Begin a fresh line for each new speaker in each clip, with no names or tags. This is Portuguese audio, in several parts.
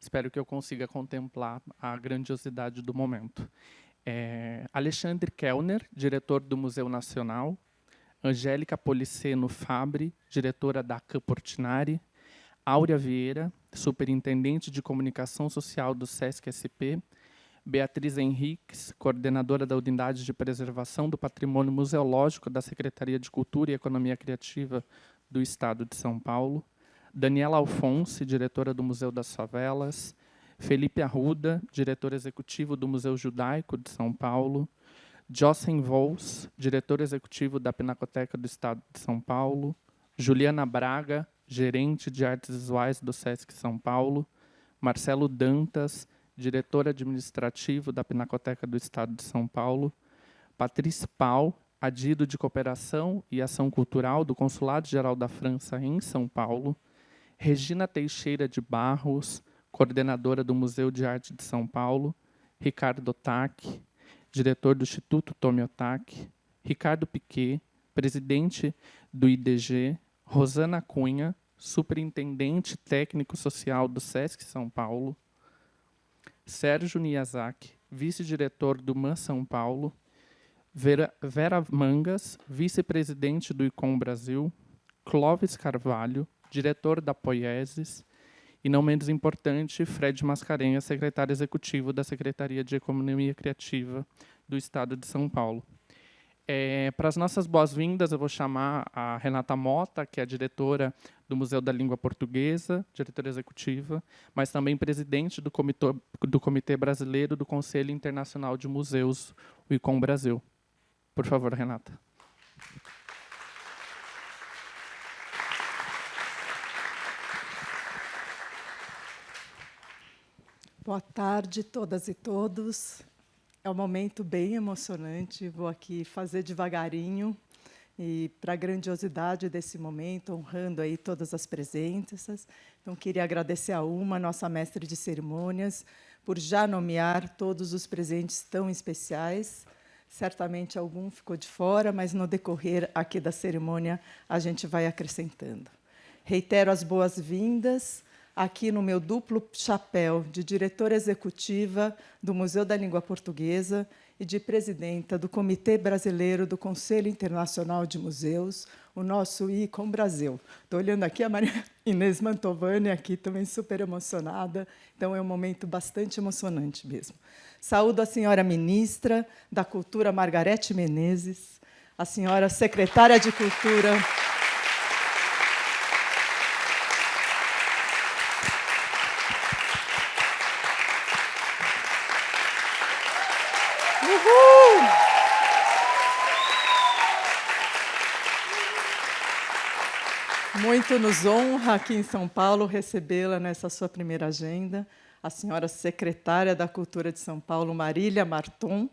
Espero que eu consiga contemplar a grandiosidade do momento. Alexandre Kellner, diretor do Museu Nacional. Angélica Policeno Fabre, diretora da CAM Portinari. Áurea Vieira, superintendente de comunicação social do SESC-SP. Beatriz Henriques, coordenadora da Unidade de Preservação do Patrimônio Museológico da Secretaria de Cultura e Economia Criativa do Estado de São Paulo. Daniela Alfonsi, diretora do Museu das Favelas. Felipe Arruda, diretor executivo do Museu Judaico de São Paulo. Jossen Vols, diretor executivo da Pinacoteca do Estado de São Paulo. Juliana Braga, gerente de artes visuais do SESC São Paulo. Marcelo Dantas, diretor administrativo da Pinacoteca do Estado de São Paulo. Patrícia Pau, adido de Cooperação e Ação Cultural do Consulado-Geral da França em São Paulo. Regina Teixeira de Barros, coordenadora do Museu de Arte de São Paulo. Ricardo Otaque, diretor do Instituto Tomi Otaque. Ricardo Piquet, presidente do IDG. Rosana Cunha, superintendente técnico-social do SESC São Paulo. Sérgio Niyazaki, vice-diretor do MAN São Paulo. Vera Mangas, vice-presidente do ICOM Brasil. Clóvis Carvalho, diretor da Poiesis. E, não menos importante, Fred Mascarenhas, secretário executivo da Secretaria de Economia Criativa do Estado de São Paulo. Para as nossas boas-vindas, eu vou chamar a Renata Mota, que é a diretora do Museu da Língua Portuguesa, diretora executiva, mas também presidente do Comitê Brasileiro do Conselho Internacional de Museus, o ICOM Brasil. Por favor, Renata.
Boa tarde, todas e todos. É um momento bem emocionante. Vou aqui fazer devagarinho e para a grandiosidade desse momento, honrando aí todas as presenças. Então, queria agradecer a Uma, nossa mestre de cerimônias, por já nomear todos os presentes tão especiais. Certamente algum ficou de fora, mas no decorrer aqui da cerimônia a gente vai acrescentando. Reitero as boas-vindas aqui no meu duplo chapéu de diretora executiva do Museu da Língua Portuguesa e de presidenta do Comitê Brasileiro do Conselho Internacional de Museus, o nosso ICOM Brasil. Estou olhando aqui a Maria Inês Mantovani, aqui também super emocionada, então é um momento bastante emocionante mesmo. Saúdo a senhora ministra da Cultura, Margarete Menezes, a senhora secretária de Cultura, muito nos honra aqui em São Paulo recebê-la nessa sua primeira agenda, a senhora secretária da Cultura de São Paulo, Marília Marton.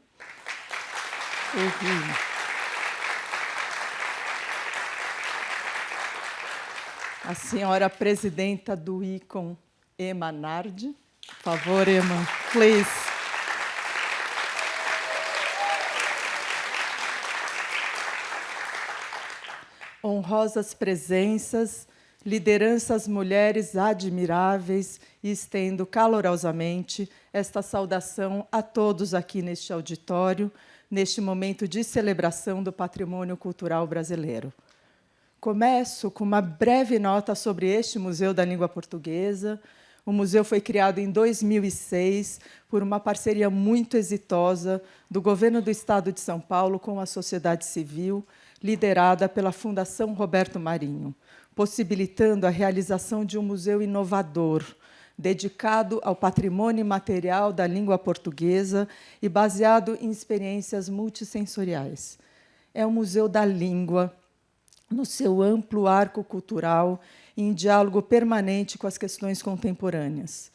A senhora presidenta do ICOM, Emma Nardi. Por favor, Emma, please. Honrosas presenças, lideranças mulheres admiráveis, e estendo calorosamente esta saudação a todos aqui neste auditório, neste momento de celebração do patrimônio cultural brasileiro. Começo com uma breve nota sobre este Museu da Língua Portuguesa. O museu foi criado em 2006 por uma parceria muito exitosa do Governo do Estado de São Paulo com a sociedade civil, liderada pela Fundação Roberto Marinho, possibilitando a realização de um museu inovador, dedicado ao patrimônio imaterial da língua portuguesa e baseado em experiências multissensoriais. É um museu da língua, no seu amplo arco cultural, em diálogo permanente com as questões contemporâneas.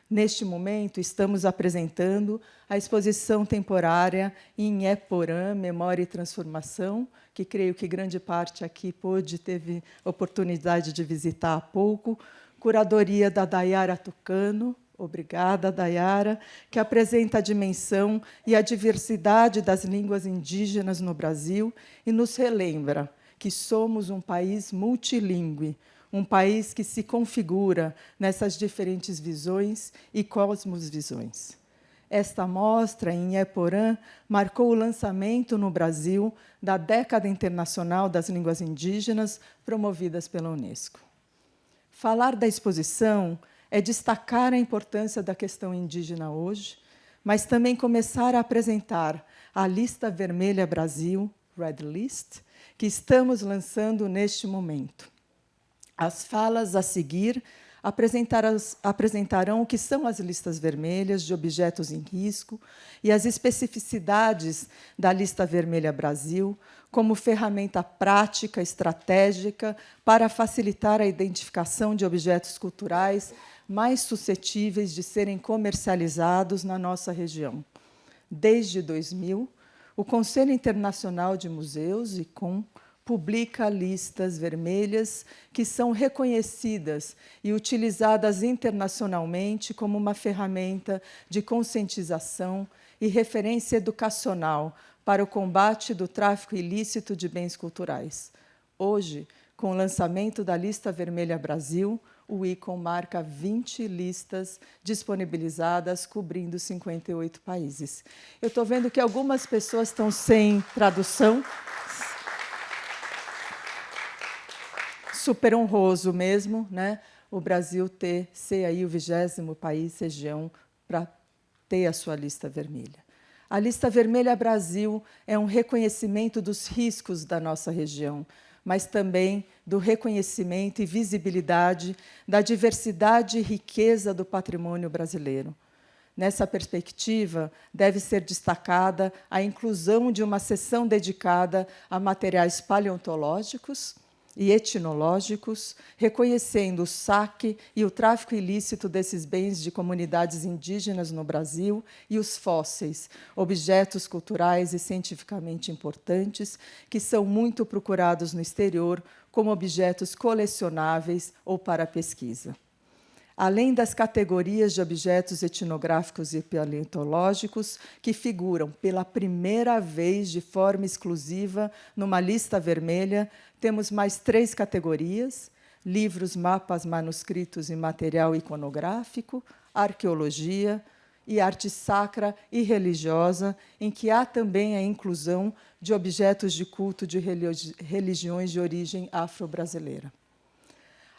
Neste momento, estamos apresentando a exposição temporária em Eporã, Memória e Transformação, que creio que grande parte aqui teve oportunidade de visitar há pouco, curadoria da Dayara Tucano, obrigada, Dayara, que apresenta a dimensão e a diversidade das línguas indígenas no Brasil e nos relembra que somos um país multilingüe, um país que se configura nessas diferentes visões e cosmovisões. Esta mostra, em Iporã, marcou o lançamento no Brasil da Década Internacional das Línguas Indígenas, promovidas pela Unesco. Falar da exposição é destacar a importância da questão indígena hoje, mas também começar a apresentar a Lista Vermelha Brasil, Red List, que estamos lançando neste momento. As falas a seguir apresentarão o que são as listas vermelhas de objetos em risco e as especificidades da Lista Vermelha Brasil como ferramenta prática, estratégica, para facilitar a identificação de objetos culturais mais suscetíveis de serem comercializados na nossa região. Desde 2000, o Conselho Internacional de Museus, ICOM, publica listas vermelhas que são reconhecidas e utilizadas internacionalmente como uma ferramenta de conscientização e referência educacional para o combate do tráfico ilícito de bens culturais. Hoje, com o lançamento da Lista Vermelha Brasil, o ICOM marca 20 listas disponibilizadas, cobrindo 58 países. Eu estou vendo que algumas pessoas estão sem tradução. Super honroso mesmo, né? O Brasil ser aí o 20º país, região, para ter a sua lista vermelha. A Lista Vermelha Brasil é um reconhecimento dos riscos da nossa região, mas também do reconhecimento e visibilidade da diversidade e riqueza do patrimônio brasileiro. Nessa perspectiva, deve ser destacada a inclusão de uma seção dedicada a materiais paleontológicos e etnológicos, reconhecendo o saque e o tráfico ilícito desses bens de comunidades indígenas no Brasil e os fósseis, objetos culturais e cientificamente importantes, que são muito procurados no exterior como objetos colecionáveis ou para pesquisa. Além das categorias de objetos etnográficos e paleontológicos, que figuram pela primeira vez de forma exclusiva numa lista vermelha, temos mais 3 categorias: livros, mapas, manuscritos e material iconográfico, arqueologia e arte sacra e religiosa, em que há também a inclusão de objetos de culto de religiões de origem afro-brasileira.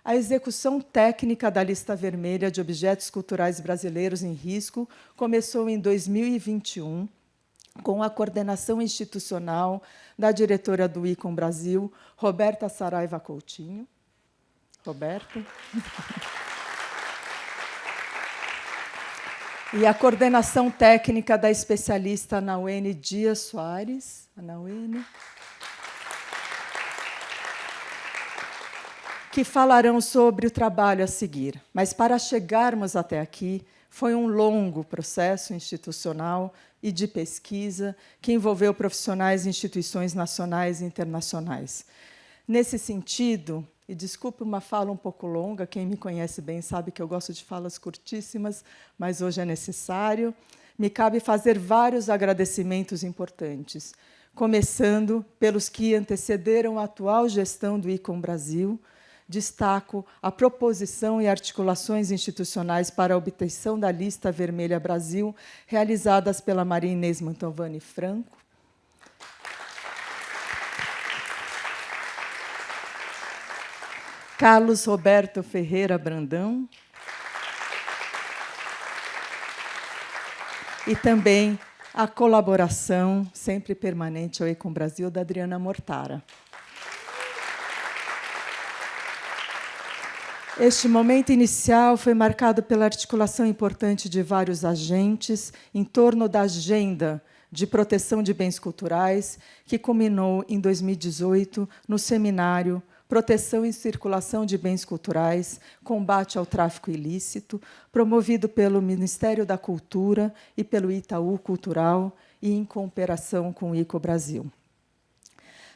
A execução técnica da Lista Vermelha de Objetos Culturais Brasileiros em Risco começou em 2021, com a coordenação institucional da diretora do ICOM Brasil, Roberta Saraiva Coutinho. Roberta. E a coordenação técnica da especialista Anauene Dias Soares. Anauene. Que falarão sobre o trabalho a seguir. Mas, para chegarmos até aqui, foi um longo processo institucional e de pesquisa que envolveu profissionais de instituições nacionais e internacionais. Nesse sentido, e desculpe uma fala um pouco longa, quem me conhece bem sabe que eu gosto de falas curtíssimas, mas hoje é necessário, me cabe fazer vários agradecimentos importantes, começando pelos que antecederam a atual gestão do ICOM Brasil. Destaco a proposição e articulações institucionais para a obtenção da Lista Vermelha Brasil, realizadas pela Maria Inês Mantovani Franco. Carlos Roberto Ferreira Brandão. E também a colaboração sempre permanente ao ICOM Brasil da Adriana Mortara. Este momento inicial foi marcado pela articulação importante de vários agentes em torno da agenda de proteção de bens culturais, que culminou em 2018 no seminário Proteção e Circulação de Bens Culturais, Combate ao Tráfico Ilícito, promovido pelo Ministério da Cultura e pelo Itaú Cultural, e em cooperação com o ICO Brasil.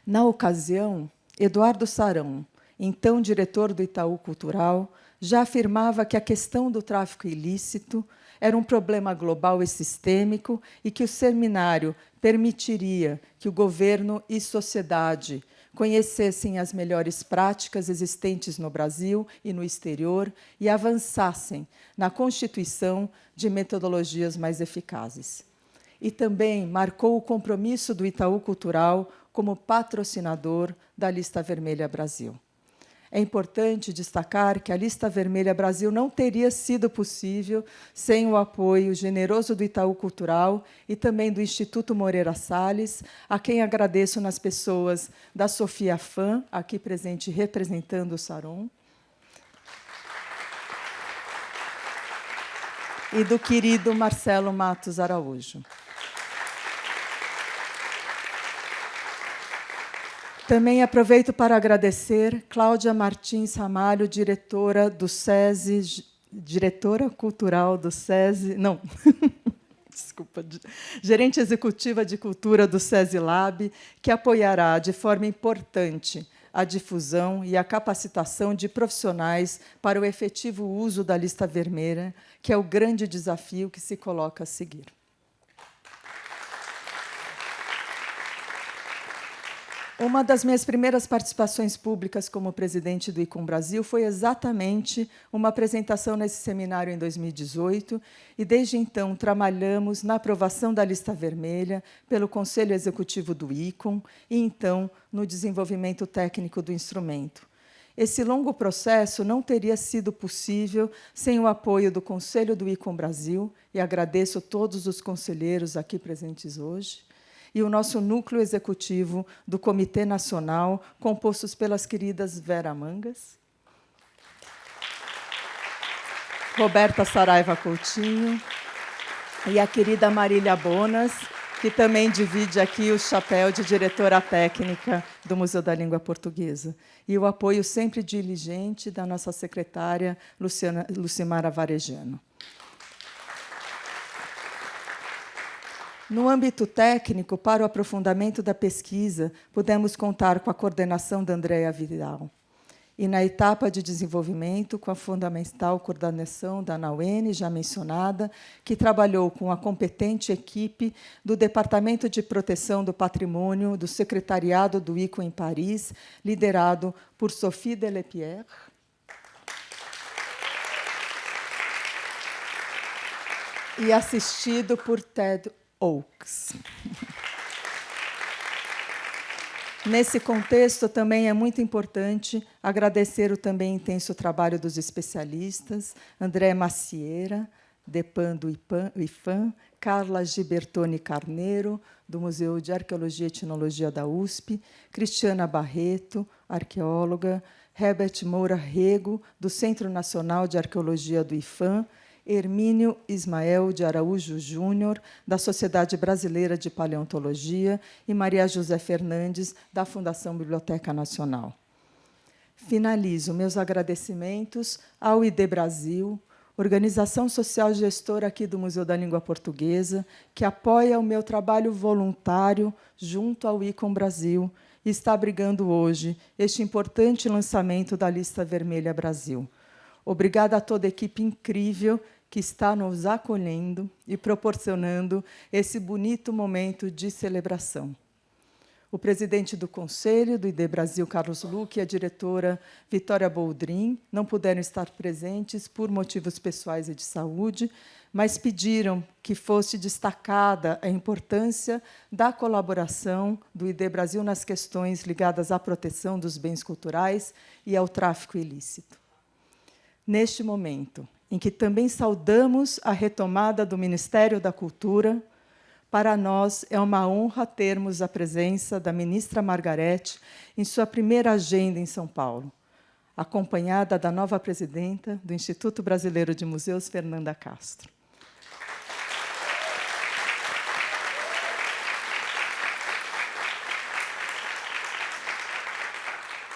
Na ocasião, Eduardo Sarão, então diretor do Itaú Cultural, já afirmava que a questão do tráfico ilícito era um problema global e sistêmico e que o seminário permitiria que o governo e sociedade conhecessem as melhores práticas existentes no Brasil e no exterior e avançassem na constituição de metodologias mais eficazes. E também marcou o compromisso do Itaú Cultural como patrocinador da Lista Vermelha Brasil. É importante destacar que a Lista Vermelha Brasil não teria sido possível sem o apoio generoso do Itaú Cultural e também do Instituto Moreira Salles, a quem agradeço nas pessoas da Sofia Fã, aqui presente representando o Saron, e do querido Marcelo Matos Araújo. Também aproveito para agradecer Cláudia Martins Ramalho, diretora do SESI, diretora cultural do SESI, não, desculpa, gerente executiva de cultura do SESI Lab, que apoiará de forma importante a difusão e a capacitação de profissionais para o efetivo uso da lista vermelha, que é o grande desafio que se coloca a seguir. Uma das minhas primeiras participações públicas como presidente do ICOM Brasil foi exatamente uma apresentação nesse seminário em 2018, e desde então trabalhamos na aprovação da lista vermelha pelo Conselho Executivo do ICOM e, então, no desenvolvimento técnico do instrumento. Esse longo processo não teria sido possível sem o apoio do Conselho do ICOM Brasil, e agradeço a todos os conselheiros aqui presentes hoje, e o nosso núcleo executivo do Comitê Nacional, compostos pelas queridas Vera Mangas, Roberta Saraiva Coutinho e a querida Marília Bonas, que também divide aqui o chapéu de diretora técnica do Museu da Língua Portuguesa. E o apoio sempre diligente da nossa secretária, Lucimara Varejano. No âmbito técnico, para o aprofundamento da pesquisa, pudemos contar com a coordenação da Andréa Vidal. E, na etapa de desenvolvimento, com a fundamental coordenação da Nauene, já mencionada, que trabalhou com a competente equipe do Departamento de Proteção do Patrimônio do Secretariado do ICO em Paris, liderado por Sophie Delepierre, e assistido por Ted Oakes. Nesse contexto, também é muito importante agradecer o também intenso trabalho dos especialistas, André Macieira, Depan do IFAM, Carla Gibertoni Carneiro, do Museu de Arqueologia e Etnologia da USP, Cristiana Barreto, arqueóloga, Herbert Moura Rego, do Centro Nacional de Arqueologia do IFAM, Hermínio Ismael de Araújo Júnior, da Sociedade Brasileira de Paleontologia, e Maria José Fernandes, da Fundação Biblioteca Nacional. Finalizo meus agradecimentos ao ID Brasil, organização social gestora aqui do Museu da Língua Portuguesa, que apoia o meu trabalho voluntário junto ao ICOM Brasil e está abrigando hoje este importante lançamento da Lista Vermelha Brasil. Obrigada a toda a equipe incrível que está nos acolhendo e proporcionando esse bonito momento de celebração. O presidente do Conselho do ID Brasil, Carlos Luque, e a diretora Vitória Boldrin não puderam estar presentes por motivos pessoais e de saúde, mas pediram que fosse destacada a importância da colaboração do ID Brasil nas questões ligadas à proteção dos bens culturais e ao tráfico ilícito. Neste momento, em que também saudamos a retomada do Ministério da Cultura, para nós é uma honra termos a presença da ministra Margarete em sua primeira agenda em São Paulo, acompanhada da nova presidenta do Instituto Brasileiro de Museus, Fernanda Castro.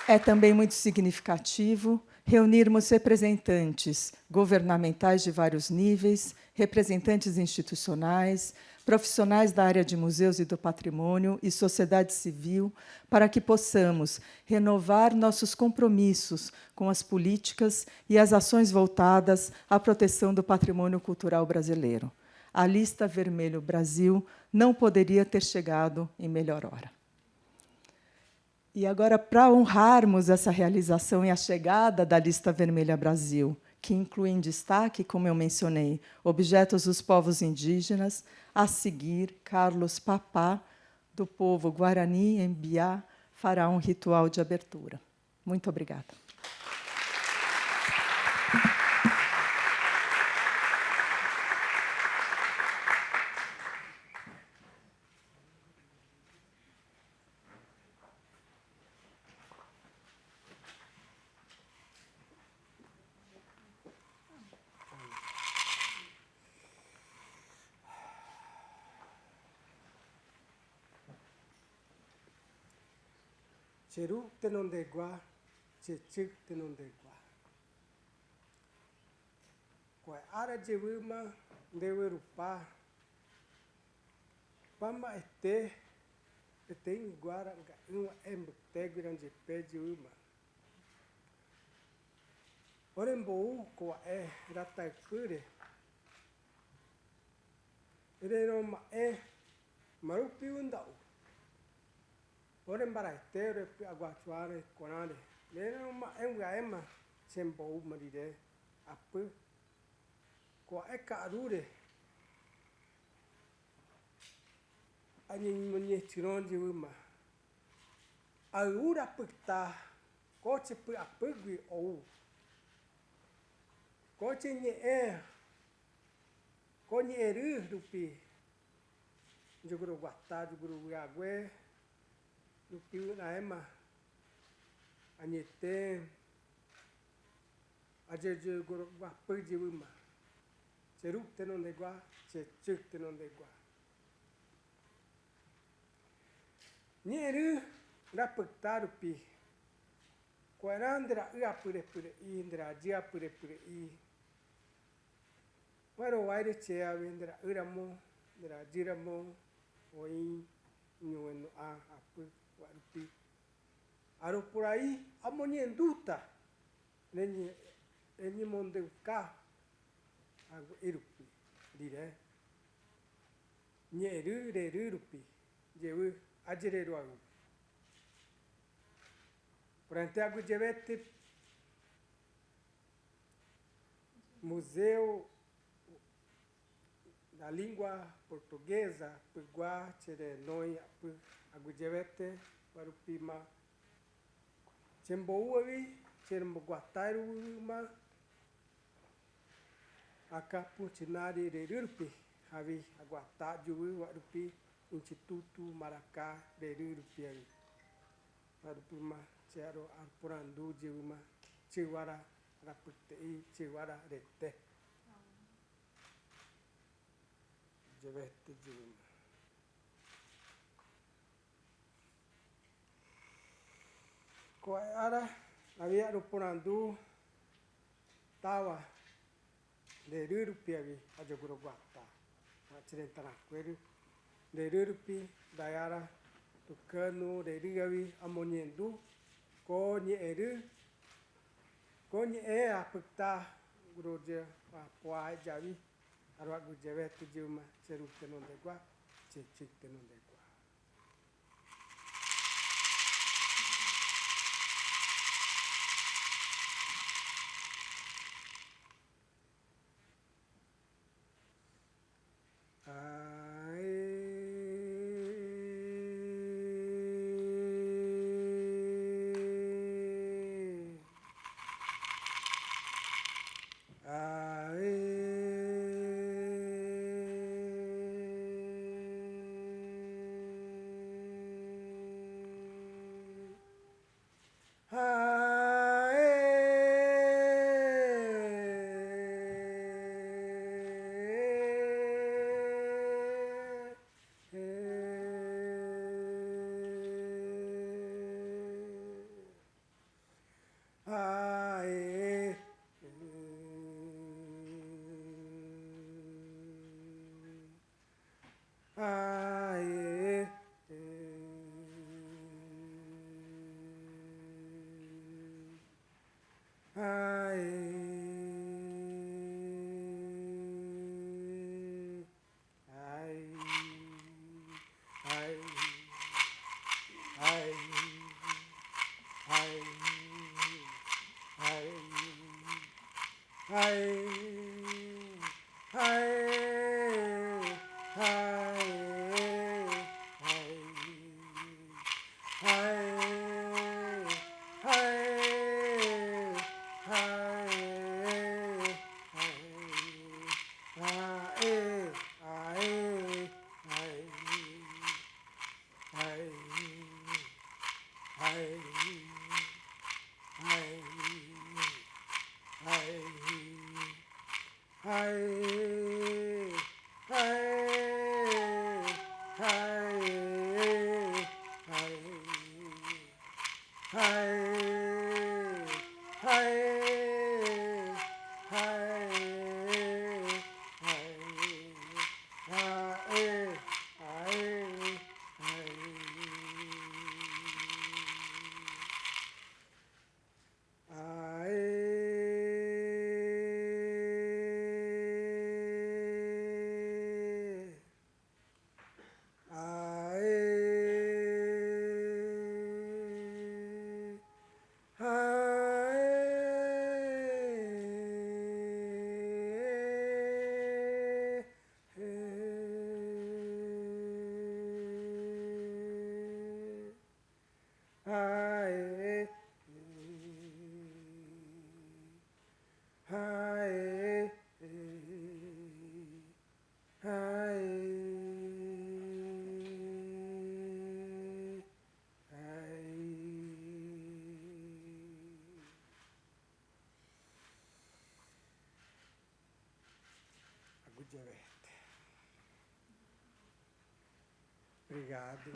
É também muito significativo reunirmos representantes governamentais de vários níveis, representantes institucionais, profissionais da área de museus e do patrimônio e sociedade civil, para que possamos renovar nossos compromissos com as políticas e as ações voltadas à proteção do patrimônio cultural brasileiro. A Lista Vermelha Brasil não poderia ter chegado em melhor hora. E agora, para honrarmos essa realização e a chegada da Lista Vermelha Brasil, que inclui em destaque, como eu mencionei, objetos dos povos indígenas, a seguir, Carlos Papá, do povo Guarani Embiá, fará um ritual de abertura. Muito obrigada.
Cheru tenondegua, chechik tenondegua. Quai ara jewima dewerupa. Pama ete iguara uma embutego grande pé de uma. Orembou coa rataikure. Eroma marupi undau. Orembaraiteiro aguatuare conare. Eroma engaema sembou maride apu. Coa carure. Ani munye tiron de uma. A ura pukta. Coche pu apugui ou. Coche nye Conhe eru dupi. Joguru guatá, joguru yague. Dupi na ema. Anite. Ajeje guru guapu de uma. Cheru tenondegua, chechuk tenondegua. Nieru rapukta dupi. Quarandra uapure pure indra dia pure pure i. Waro waire chea vendra uramo, dra jiramo, oi, nueno apu, warupi. Aro por aí, amonienduta, neni mondeuka, ago irupi, dire. Nyeru rerupi, jewu, ajireru agu. Porante agu jevete, museu da língua portuguesa, Piguá, Cherenoi, Agujevete, Warupima, Chembouavi, Cheremboguatairuma, Acapu, Chinari, Rerupi, Avi, Aguatá, Juí, Warupi, Instituto Maracá, Rerupi, Warupima, Chero, Arpurandu, Jiuma, Chiwara, Raputei, Chiwara, Rete. Jevete Juma. Qual era? Havia no Porandu, Tawa, Lerupi, a Joguruguata, a Tirentanaqueiro, Lerupi, Dayara, Tucano, Lerigavi, Amoniendu, Conhe Eru, Conhe a Puta, Grudia, a Poai Javi. Arwagu jevete juma cheru tenondegua, chechik tenondegua. Obrigado.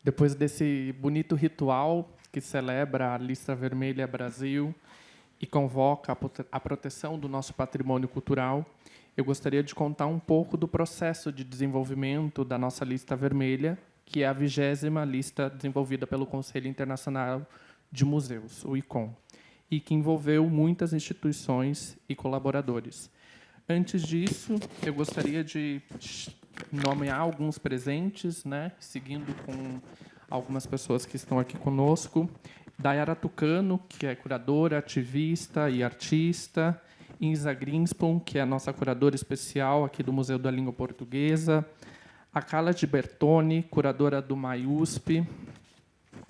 Depois desse bonito ritual que celebra a Lista Vermelha Brasil e convoca a proteção do nosso patrimônio cultural, eu gostaria de contar um pouco do processo de desenvolvimento da nossa Lista Vermelha, que é a 20ª lista desenvolvida pelo Conselho Internacional de Museus, o ICOM, e que envolveu muitas instituições e colaboradores. Antes disso, eu gostaria de nomear alguns presentes, né, seguindo com algumas pessoas que estão aqui conosco. Dayara Tucano, que é curadora, ativista e artista. Inza Greenspan, que é a nossa curadora especial aqui do Museu da Língua Portuguesa. A Carla de Bertoni, curadora do MAIUSP.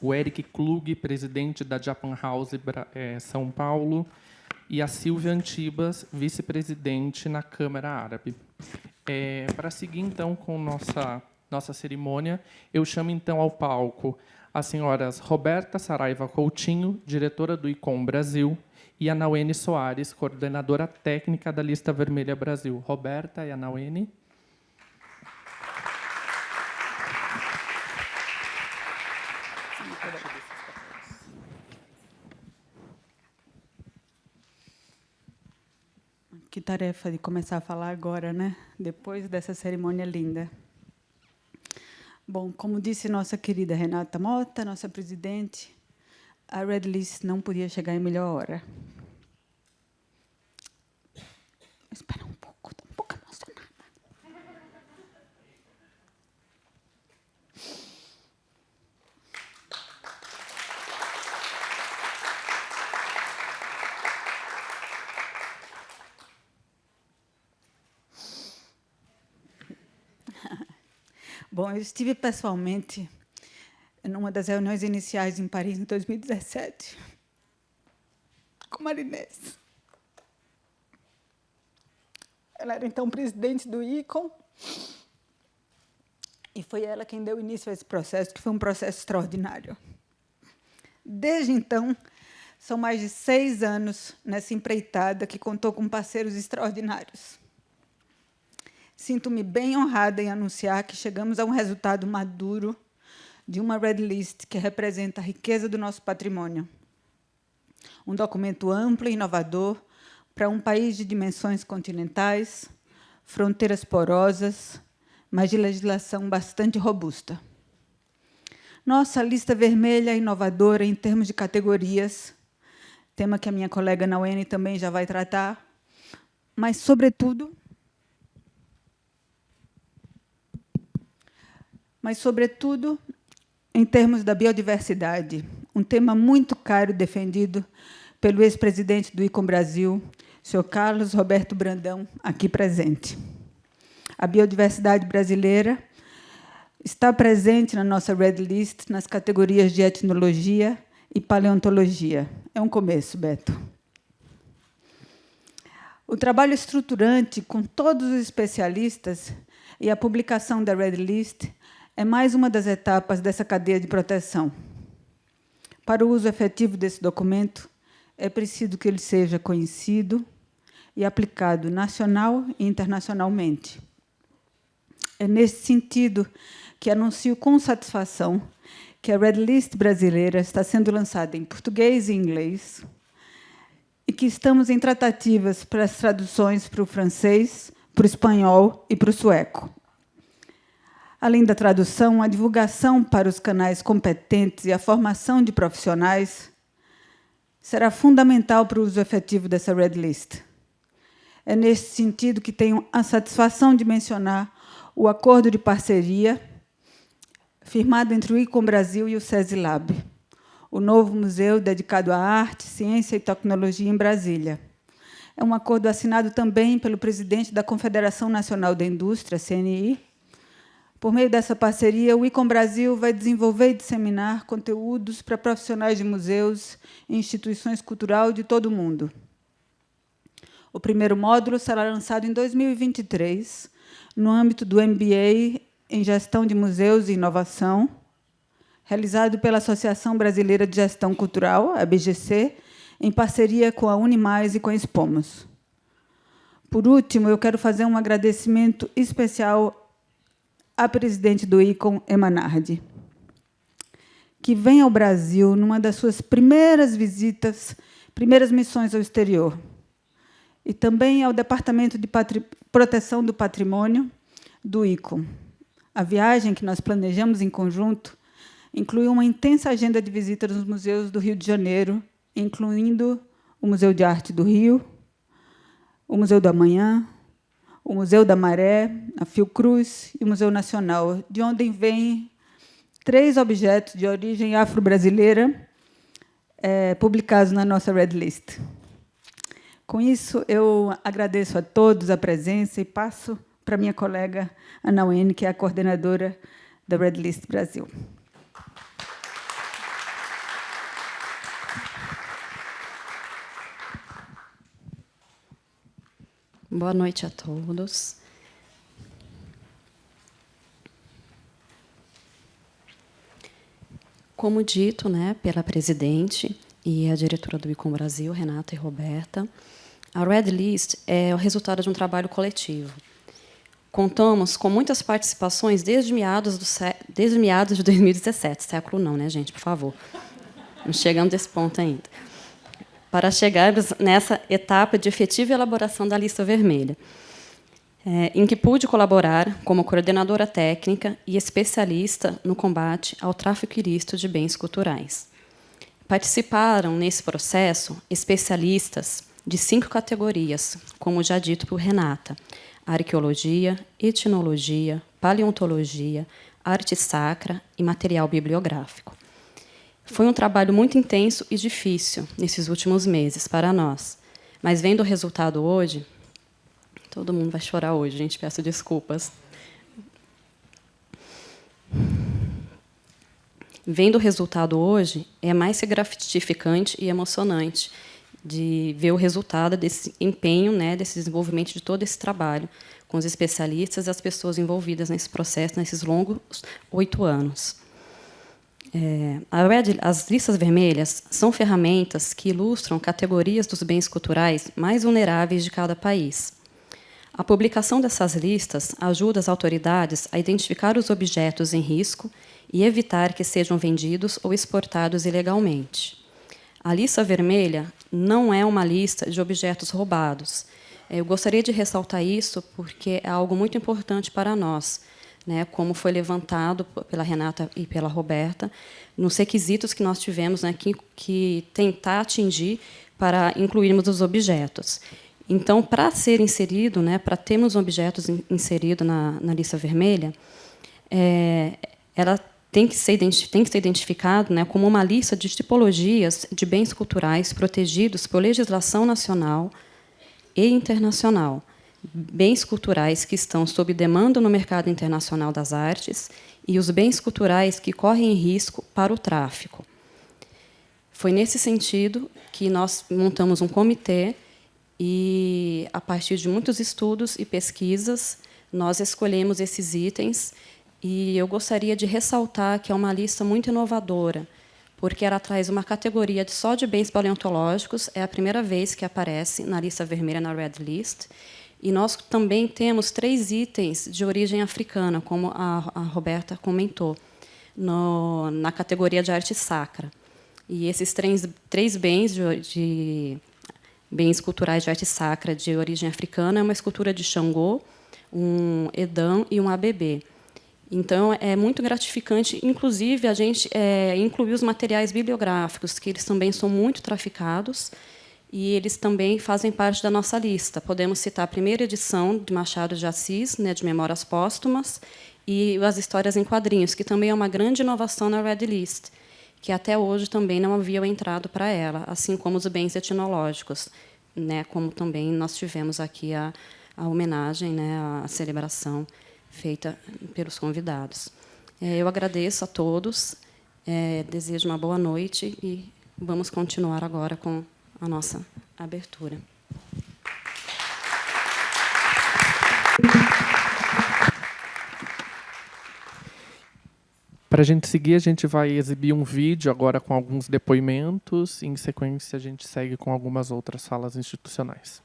O Eric Klug, presidente da Japan House São Paulo. e a Silvia Antibas, vice-presidente na Câmara Árabe. Para seguir, então, com nossa cerimônia, eu chamo, então, ao palco as senhoras Roberta Saraiva Coutinho, diretora do ICOM Brasil, e a Nauene Soares, coordenadora técnica da Lista Vermelha Brasil. Roberta e a Nauene.
Que tarefa de começar a falar agora, né? Depois dessa cerimônia linda. Bom, como disse nossa querida Renata Mota, nossa presidente, a Red List não podia chegar em melhor hora. Espera um pouco, estou um pouco emocionada. Bom, eu estive pessoalmente numa das reuniões iniciais em Paris, em 2017, com Marinês. Ela era, então, presidente do ICOM, e foi ela quem deu início a esse processo, que foi um processo extraordinário. Desde então, são mais de 6 anos nessa empreitada que contou com parceiros extraordinários. Sinto-me bem honrada em anunciar que chegamos a um resultado maduro de uma Red List que representa a riqueza do nosso patrimônio. Um documento amplo e inovador para um país de dimensões continentais, fronteiras porosas, mas de legislação bastante robusta. Nossa lista vermelha é inovadora em termos de categorias, tema que a minha colega Nauene também já vai tratar, mas, sobretudo, em termos da biodiversidade, um tema muito caro defendido pelo ex-presidente do ICOM Brasil, senhor Carlos Roberto Brandão, aqui presente. A biodiversidade brasileira está presente na nossa Red List nas categorias de etnologia e paleontologia. É um começo, Beto. O trabalho estruturante com todos os especialistas e a publicação da Red List é mais uma das etapas dessa cadeia de proteção. Para o uso efetivo desse documento, é preciso que ele seja conhecido e aplicado nacional e internacionalmente. É nesse sentido que anuncio com satisfação que a Red List brasileira está sendo lançada em português e inglês e que estamos em tratativas para as traduções para o francês, para o espanhol e para o sueco. Além da tradução, a divulgação para os canais competentes e a formação de profissionais será fundamental para o uso efetivo dessa Red List. É nesse sentido que tenho a satisfação de mencionar o acordo de parceria firmado entre o ICOM Brasil e o SESI-Lab, o novo museu dedicado à arte, ciência e tecnologia em Brasília. É um acordo assinado também pelo presidente da Confederação Nacional da Indústria, CNI. Por meio dessa parceria, o ICOM Brasil vai desenvolver e disseminar conteúdos para profissionais de museus e instituições culturais de todo o mundo. O primeiro módulo será lançado em 2023, no âmbito do MBA em Gestão de Museus e Inovação, realizado pela Associação Brasileira de Gestão Cultural, a BGC, em parceria com a Unimais e com a Expomos. Por último, eu quero fazer um agradecimento especial à presidente do ICOM, Emma Nardi, que vem ao Brasil numa das suas primeiras visitas, primeiras missões ao exterior, e também ao Departamento de Proteção do Patrimônio do ICOM. A viagem que nós planejamos em conjunto inclui uma intensa agenda de visitas nos museus do Rio de Janeiro, incluindo o Museu de Arte do Rio, o Museu do Amanhã, o Museu da Maré, a Fiocruz e o Museu Nacional, de onde vêm 3 objetos de origem afro-brasileira publicados na nossa Red List. Com isso, eu agradeço a todos a presença e passo para minha colega Nauene, que é a coordenadora da Red List Brasil.
Boa noite a todos. Como dito, né, pela presidente e a diretora do ICOM Brasil, Renata e Roberta, a Red List é o resultado de um trabalho coletivo. Contamos com muitas participações desde meados de 2017, século não, né, gente, por favor. Não chegamos desse ponto ainda. Para chegarmos nessa etapa de efetiva elaboração da lista vermelha, em que pude colaborar como coordenadora técnica e especialista no combate ao tráfico ilícito de bens culturais. Participaram nesse processo especialistas de 5 categorias, como já dito por Renata: arqueologia, etnologia, paleontologia, arte sacra e material bibliográfico. Foi um trabalho muito intenso e difícil nesses últimos meses para nós, mas vendo o resultado hoje, todo mundo vai chorar hoje, gente, peço desculpas. Vendo o resultado hoje, é mais gratificante e emocionante de ver o resultado desse empenho, né, desse desenvolvimento de todo esse trabalho com os especialistas e as pessoas envolvidas nesse processo, nesses longos 8 anos. As listas vermelhas são ferramentas que ilustram categorias dos bens culturais mais vulneráveis de cada país. A publicação dessas listas ajuda as autoridades a identificar os objetos em risco e evitar que sejam vendidos ou exportados ilegalmente. A lista vermelha não é uma lista de objetos roubados. Eu gostaria de ressaltar isso porque é algo muito importante para nós, né, como foi levantado pela Renata e pela Roberta, nos requisitos que nós tivemos, né, que tentar atingir para incluirmos os objetos. Então, para ser inserido, né, para termos objetos inseridos na lista vermelha, ela tem que ser identificado, né, como uma lista de tipologias de bens culturais protegidos por legislação nacional e internacional, bens culturais que estão sob demanda no mercado internacional das artes e os bens culturais que correm risco para o tráfico. Foi nesse sentido que nós montamos um comitê e, a partir de muitos estudos e pesquisas, nós escolhemos esses itens e eu gostaria de ressaltar que é uma lista muito inovadora, porque ela traz uma categoria só de bens paleontológicos, é a primeira vez que aparece na lista vermelha, na Red List, e nós também temos 3 itens de origem africana, como a Roberta comentou, na categoria de arte sacra. E esses 3 bens de bens culturais de arte sacra de origem africana é uma escultura de Xangô, um Edã e um ABB. Então, é muito gratificante. Inclusive, a gente incluiu os materiais bibliográficos, que eles também são muito traficados, e eles também fazem parte da nossa lista. Podemos citar a primeira edição de Machado de Assis, né, de Memórias Póstumas, e as histórias em quadrinhos, que também é uma grande inovação na Red List, que até hoje também não haviam entrado para ela, assim como os bens etnológicos, né, como também nós tivemos aqui a homenagem, né, a celebração feita pelos convidados. Eu agradeço a todos, desejo uma boa noite e vamos continuar agora com a nossa abertura.
Para a gente seguir, a gente vai exibir um vídeo agora com alguns depoimentos. E, em sequência, a gente segue com algumas outras falas institucionais.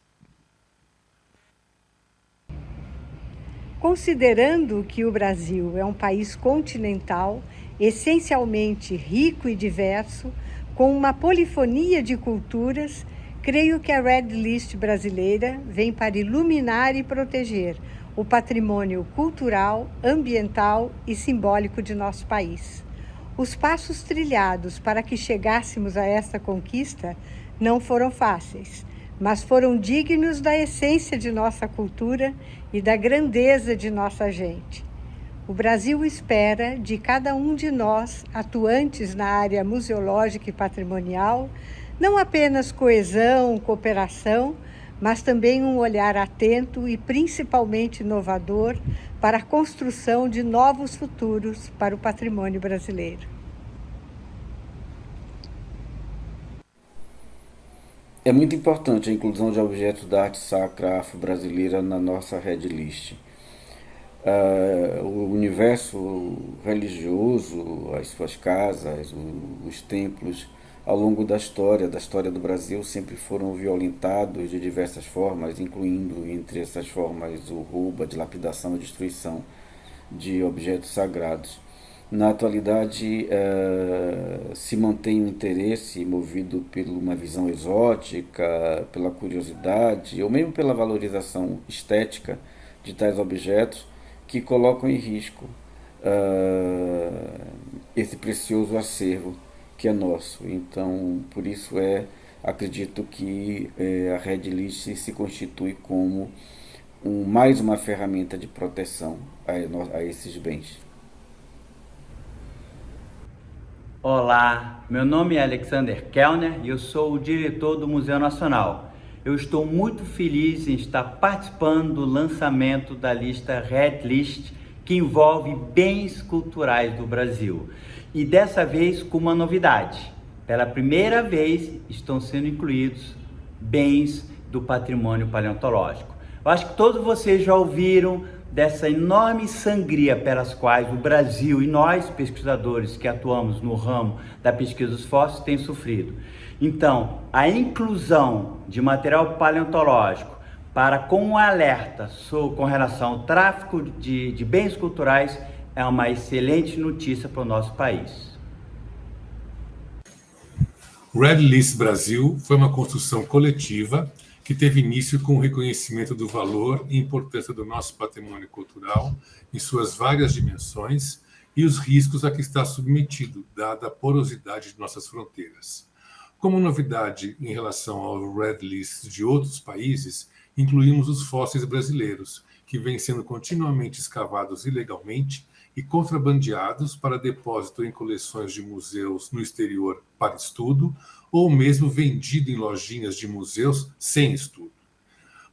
Considerando que o Brasil é um país continental, essencialmente rico e diverso, com uma polifonia de culturas, creio que a Red List brasileira vem para iluminar e proteger o patrimônio cultural, ambiental e simbólico de nosso país. Os passos trilhados para que chegássemos a esta conquista não foram fáceis, mas foram dignos da essência de nossa cultura e da grandeza de nossa gente. O Brasil espera de cada um de nós, atuantes na área museológica e patrimonial, não apenas coesão, cooperação, mas também um olhar atento e principalmente inovador para a construção de novos futuros para o patrimônio brasileiro.
É muito importante a inclusão de objetos da arte sacra afro-brasileira na nossa Red List. O universo religioso, as suas casas, os templos, ao longo da história do Brasil, sempre foram violentados de diversas formas, incluindo entre essas formas o roubo, a dilapidação e destruição de objetos sagrados. Na atualidade, se mantém um interesse movido por uma visão exótica, pela curiosidade, ou mesmo pela valorização estética de tais objetos, que colocam em risco esse precioso acervo que é nosso. Então, por isso acredito que a Red List se constitui como mais uma ferramenta de proteção a esses bens.
Olá, meu nome é Alexander Kellner e eu sou o diretor do Museu Nacional. Eu estou muito feliz em estar participando do lançamento da lista Red List, que envolve bens culturais do Brasil. E dessa vez com uma novidade. Pela primeira vez estão sendo incluídos bens do patrimônio paleontológico. Eu acho que todos vocês já ouviram dessa enorme sangria pelas quais o Brasil e nós, pesquisadores que atuamos no ramo da pesquisa dos fósseis, tem sofrido. Então, a inclusão de material paleontológico com um alerta com relação ao tráfico de bens culturais é uma excelente notícia para o nosso país.
O Red List Brasil foi uma construção coletiva que teve início com o reconhecimento do valor e importância do nosso patrimônio cultural em suas várias dimensões e os riscos a que está submetido, dada a porosidade de nossas fronteiras. Como novidade em relação ao Red List de outros países, incluímos os fósseis brasileiros, que vêm sendo continuamente escavados ilegalmente e contrabandeados para depósito em coleções de museus no exterior para estudo, ou mesmo vendido em lojinhas de museus sem estudo.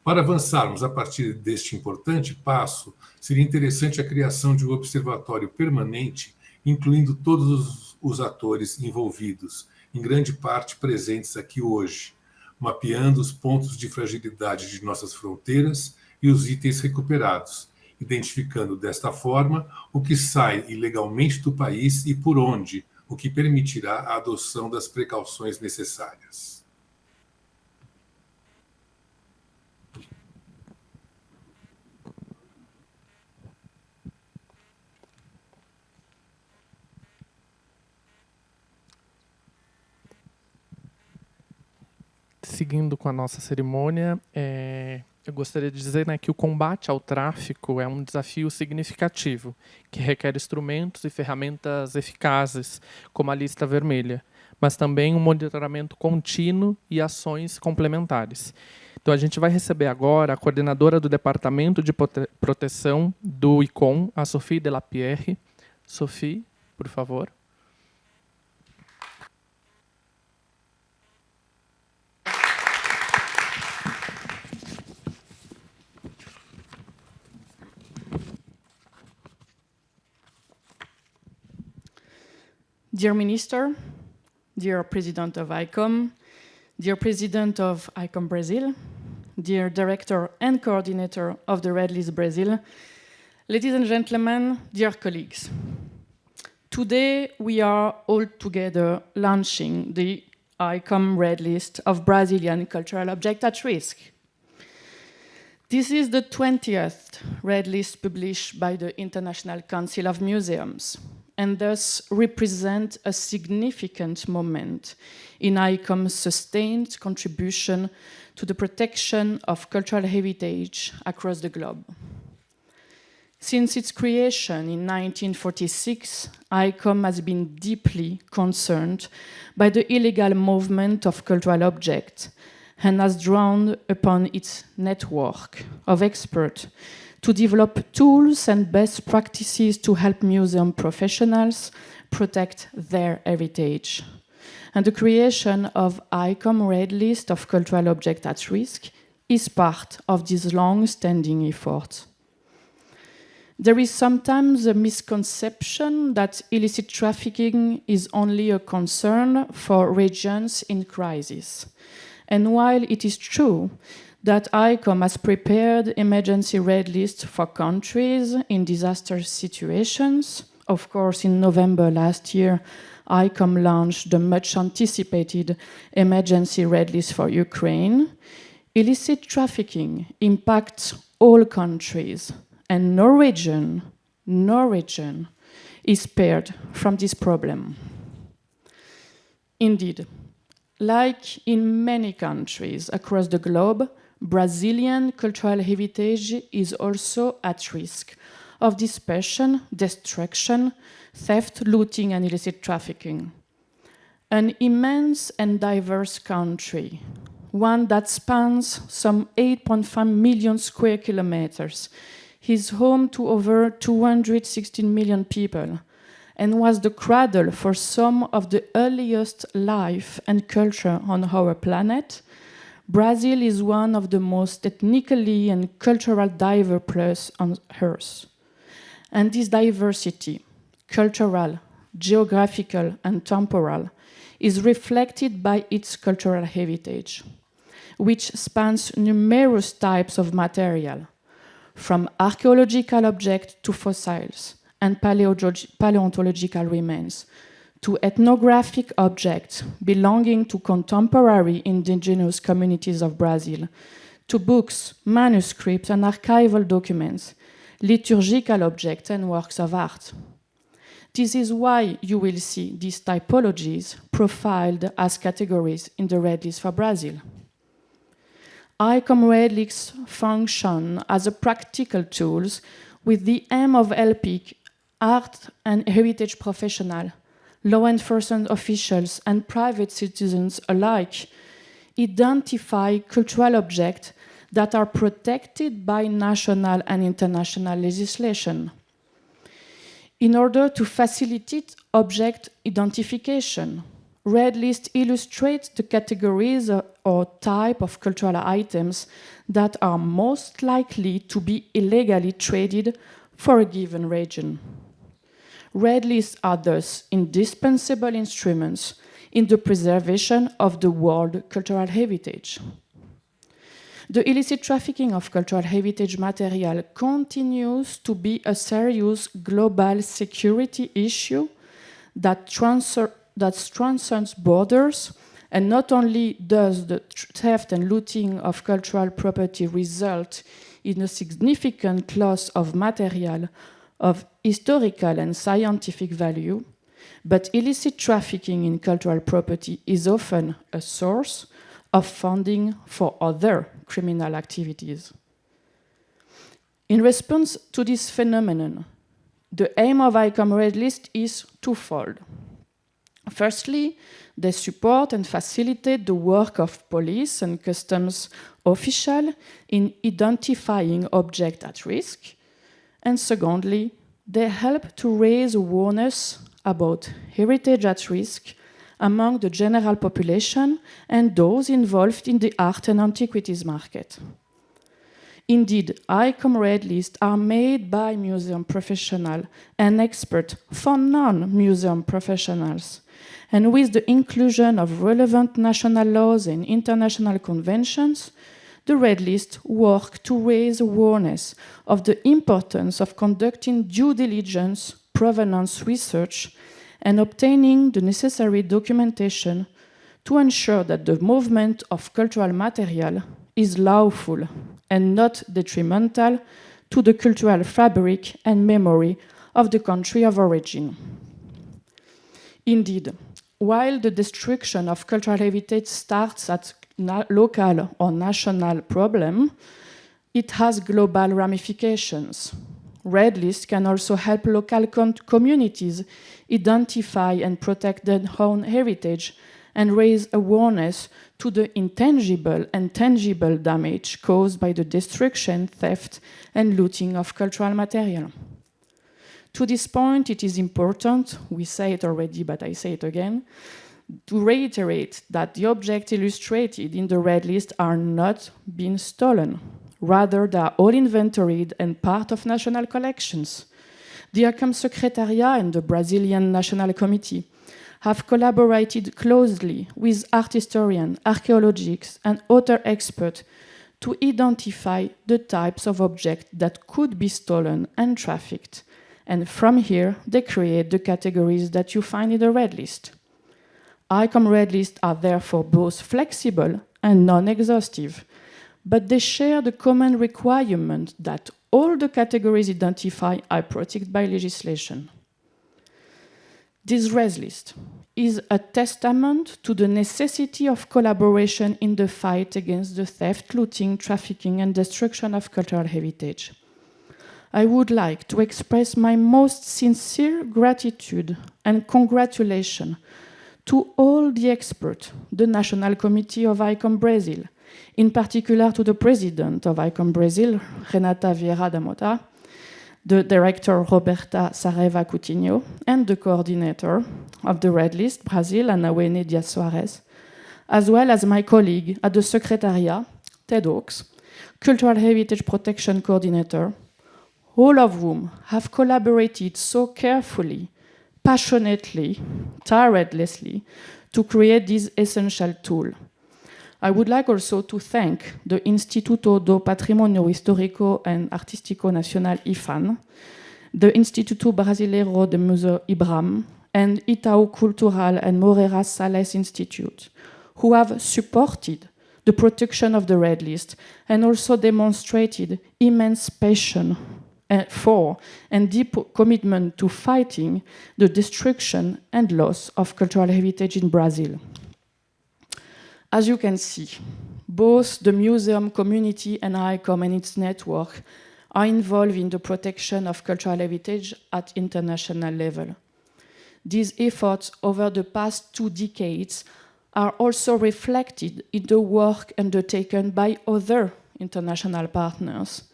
Para avançarmos a partir deste importante passo, seria interessante a criação de um observatório permanente, incluindo todos os atores envolvidos, em grande parte presentes aqui hoje, mapeando os pontos de fragilidade de nossas fronteiras e os itens recuperados, identificando desta forma o que sai ilegalmente do país e por onde, o que permitirá a adoção das precauções necessárias.
Seguindo com a nossa cerimônia, eu gostaria de dizer, que o combate ao tráfico é um desafio significativo, que requer instrumentos e ferramentas eficazes, como a lista vermelha, mas também um monitoramento contínuo e ações complementares. Então, a gente vai receber agora a coordenadora do Departamento de Proteção do ICOM, a Sophie Delapierre. Sophie, por favor.
Dear Minister, dear President of ICOM, dear President of ICOM Brazil, dear Director and Coordinator of the Red List Brazil, ladies and gentlemen, dear colleagues. Today we are all together launching the ICOM Red List of Brazilian cultural objects at risk. This is the 20th Red List published by the International Council of Museums, and thus represent a significant moment in ICOM's sustained contribution to the protection of cultural heritage across the globe. Since its creation in 1946, ICOM has been deeply concerned by the illegal movement of cultural objects and has drawn upon its network of experts to develop tools and best practices to help museum professionals protect their heritage. And the creation of ICOM Red List of Cultural Objects at Risk is part of this long-standing effort. There is sometimes a misconception that illicit trafficking is only a concern for regions in crisis. And while it is true that ICOM has prepared emergency red lists for countries in disaster situations, of course, in November last year, ICOM launched the much anticipated emergency red list for Ukraine. Illicit trafficking impacts all countries, and no region is spared from this problem. Indeed, like in many countries across the globe, Brazilian cultural heritage is also at risk of dispersion, destruction, theft, looting, and illicit trafficking. An immense and diverse country, one that spans some 8.5 million square kilometers, is home to over 216 million people, and was the cradle for some of the earliest life and culture on our planet. Brazil is one of the most ethnically and culturally diverse places on Earth. And this diversity, cultural, geographical, and temporal, is reflected by its cultural heritage, which spans numerous types of material, from archaeological objects to fossils and paleontological remains, to ethnographic objects belonging to contemporary indigenous communities of Brazil, to books, manuscripts, and archival documents, liturgical objects, and works of art. This is why you will see these typologies profiled as categories in the Red List for Brazil. ICOM Red Lists function as a practical tools with the aim of helping art and heritage professionals, law enforcement officials, and private citizens alike identify cultural objects that are protected by national and international legislation. In order to facilitate object identification, Red List illustrates the categories or type of cultural items that are most likely to be illegally traded for a given region. Red Lists are thus indispensable instruments in the preservation of the world cultural heritage. The illicit trafficking of cultural heritage material continues to be a serious global security issue that transcends borders, and not only does the theft and looting of cultural property result in a significant loss of material of historical and scientific value, but illicit trafficking in cultural property is often a source of funding for other criminal activities. In response to this phenomenon, the aim of ICOM Red List is twofold. Firstly, they support and facilitate the work of police and customs officials in identifying objects at risk. And secondly, they help to raise awareness about heritage at risk among the general population and those involved in the art and antiquities market. Indeed, ICOM Red Lists are made by museum professionals and experts for non-museum professionals, and with the inclusion of relevant national laws and international conventions, the Red List work to raise awareness of the importance of conducting due diligence, provenance research, and obtaining the necessary documentation to ensure that the movement of cultural material is lawful and not detrimental to the cultural fabric and memory of the country of origin. Indeed, while the destruction of cultural heritage starts at local or national problem, it has global ramifications. Red List can also help local communities identify and protect their own heritage and raise awareness to the intangible and tangible damage caused by the destruction, theft, and looting of cultural material. To this point, it is important, we say it already, but I say it again, to reiterate that the objects illustrated in the Red List are not being stolen. Rather, they are all inventoried and part of national collections. The ICOM Secretariat and the Brazilian National Committee have collaborated closely with art historians, archaeologists, and other experts to identify the types of objects that could be stolen and trafficked. And from here, they create the categories that you find in the red list. ICOM red lists are therefore both flexible and non-exhaustive, but they share the common requirement that all the categories identified are protected by legislation. This red list is a testament to the necessity of collaboration in the fight against the theft, looting, trafficking, and destruction of cultural heritage. I would like to express my most sincere gratitude and congratulations to all the experts, the National Committee of ICOM Brazil, in particular to the President of ICOM Brazil, Renata Vieira da Mota, the Director Roberta Saraiva Coutinho, and the Coordinator of the Red List Brazil, Anawene Dias Soares, as well as my colleague at the Secretariat, Ted Hawkes, Cultural Heritage Protection Coordinator, all of whom have collaborated so carefully, passionately, tirelessly to create this essential tool. I would like also to thank the Instituto do Patrimonio Histórico e Artístico Nacional, IFAN, the Instituto Brasileiro de Museu IBRAM, and Itaú Cultural and Moreira Salles Institute, who have supported the protection of the Red List and also demonstrated immense passion for and deep commitment to fighting the destruction and loss of cultural heritage in Brazil. As you can see, both the museum community and ICOM and its network are involved in the protection of cultural heritage at international level. These efforts over the past 2 decades are also reflected in the work undertaken by other international partners.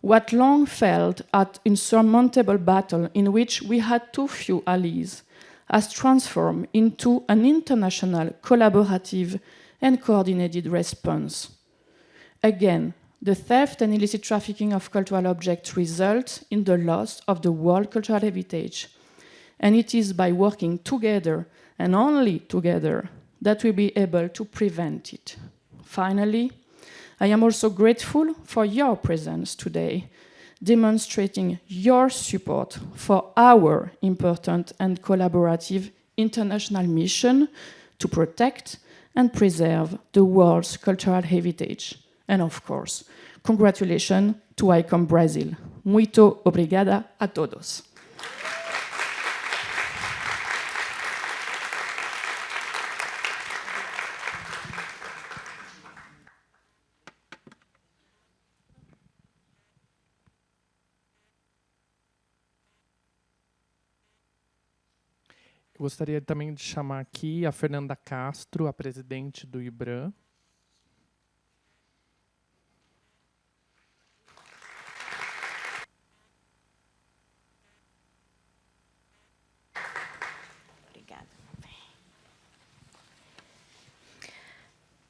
What long felt an insurmountable battle in which we had too few allies has transformed into an international, collaborative, and coordinated response. Again, the theft and illicit trafficking of cultural objects result in the loss of the world cultural heritage. And it is by working together, and only together, that we'll be able to prevent it. Finally, I am also grateful for your presence today, demonstrating your support for our important and collaborative international mission to protect and preserve the world's cultural heritage. And of course, congratulations to ICOM Brazil. Muito obrigada a todos.
Gostaria também de chamar aqui a Fernanda Castro, a presidente do IBRAM.
Obrigada.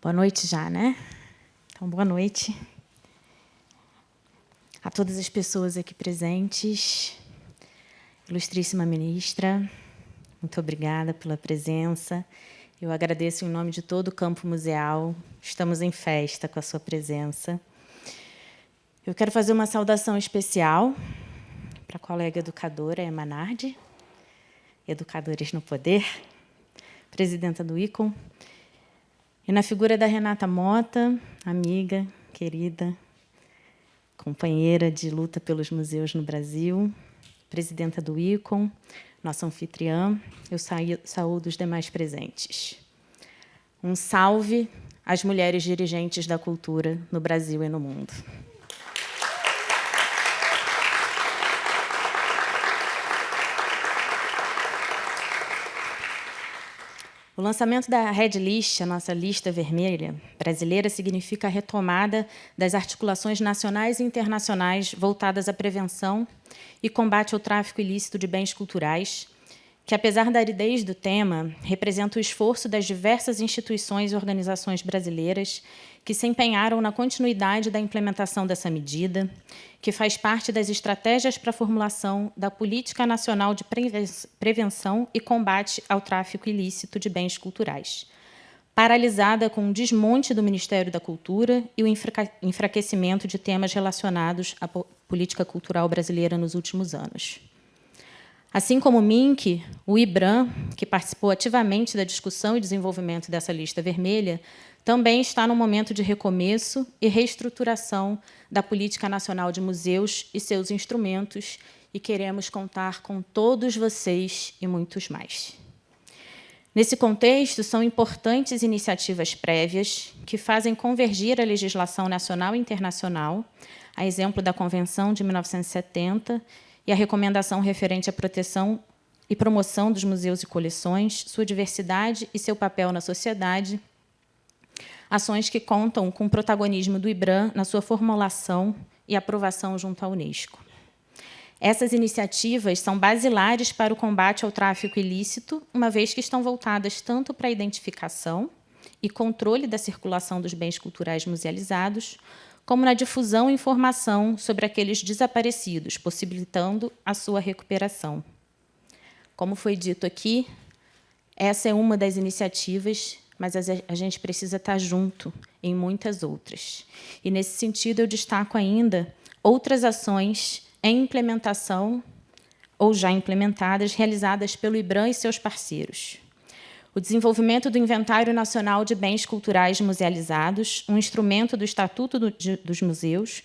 Boa noite já, né? Então, boa noite a todas as pessoas aqui presentes, ilustríssima ministra. Muito obrigada pela presença. Eu agradeço em nome de todo o campo museal. Estamos em festa com a sua presença. Eu quero fazer uma saudação especial para a colega educadora Emma Nardi, Educadores no Poder, presidenta do ICOM, e na figura da Renata Mota, amiga, querida, companheira de luta pelos museus no Brasil, presidenta do ICOM, nossa anfitriã, eu saúdo os demais presentes. Um salve às mulheres dirigentes da cultura no Brasil e no mundo. O lançamento da Red List, a nossa lista vermelha brasileira, significa a retomada das articulações nacionais e internacionais voltadas à prevenção e combate ao tráfico ilícito de bens culturais, que, apesar da aridez do tema, representa o esforço das diversas instituições e organizações brasileiras que se empenharam na continuidade da implementação dessa medida, que faz parte das estratégias para a formulação da Política Nacional de Prevenção e Combate ao Tráfico Ilícito de Bens Culturais, paralisada com o desmonte do Ministério da Cultura e o enfraquecimento de temas relacionados à política cultural brasileira nos últimos anos. Assim como o MINC, o IBRAM, que participou ativamente da discussão e desenvolvimento dessa lista vermelha, também está no momento de recomeço e reestruturação da Política Nacional de Museus e seus instrumentos, e queremos contar com todos vocês e muitos mais. Nesse contexto, são importantes iniciativas prévias que fazem convergir a legislação nacional e internacional, a exemplo da Convenção de 1970 e a recomendação referente à proteção e promoção dos museus e coleções, sua diversidade e seu papel na sociedade, ações que contam com o protagonismo do IBRAM na sua formulação e aprovação junto à Unesco. Essas iniciativas são basilares para o combate ao tráfico ilícito, uma vez que estão voltadas tanto para a identificação e controle da circulação dos bens culturais musealizados, como na difusão e informação sobre aqueles desaparecidos, possibilitando a sua recuperação. Como foi dito aqui, essa é uma das iniciativas, mas a gente precisa estar junto em muitas outras. E, nesse sentido, eu destaco ainda outras ações em implementação ou já implementadas, realizadas pelo IBRAM e seus parceiros. O desenvolvimento do Inventário Nacional de Bens Culturais Musealizados, um instrumento do Estatuto dos Museus,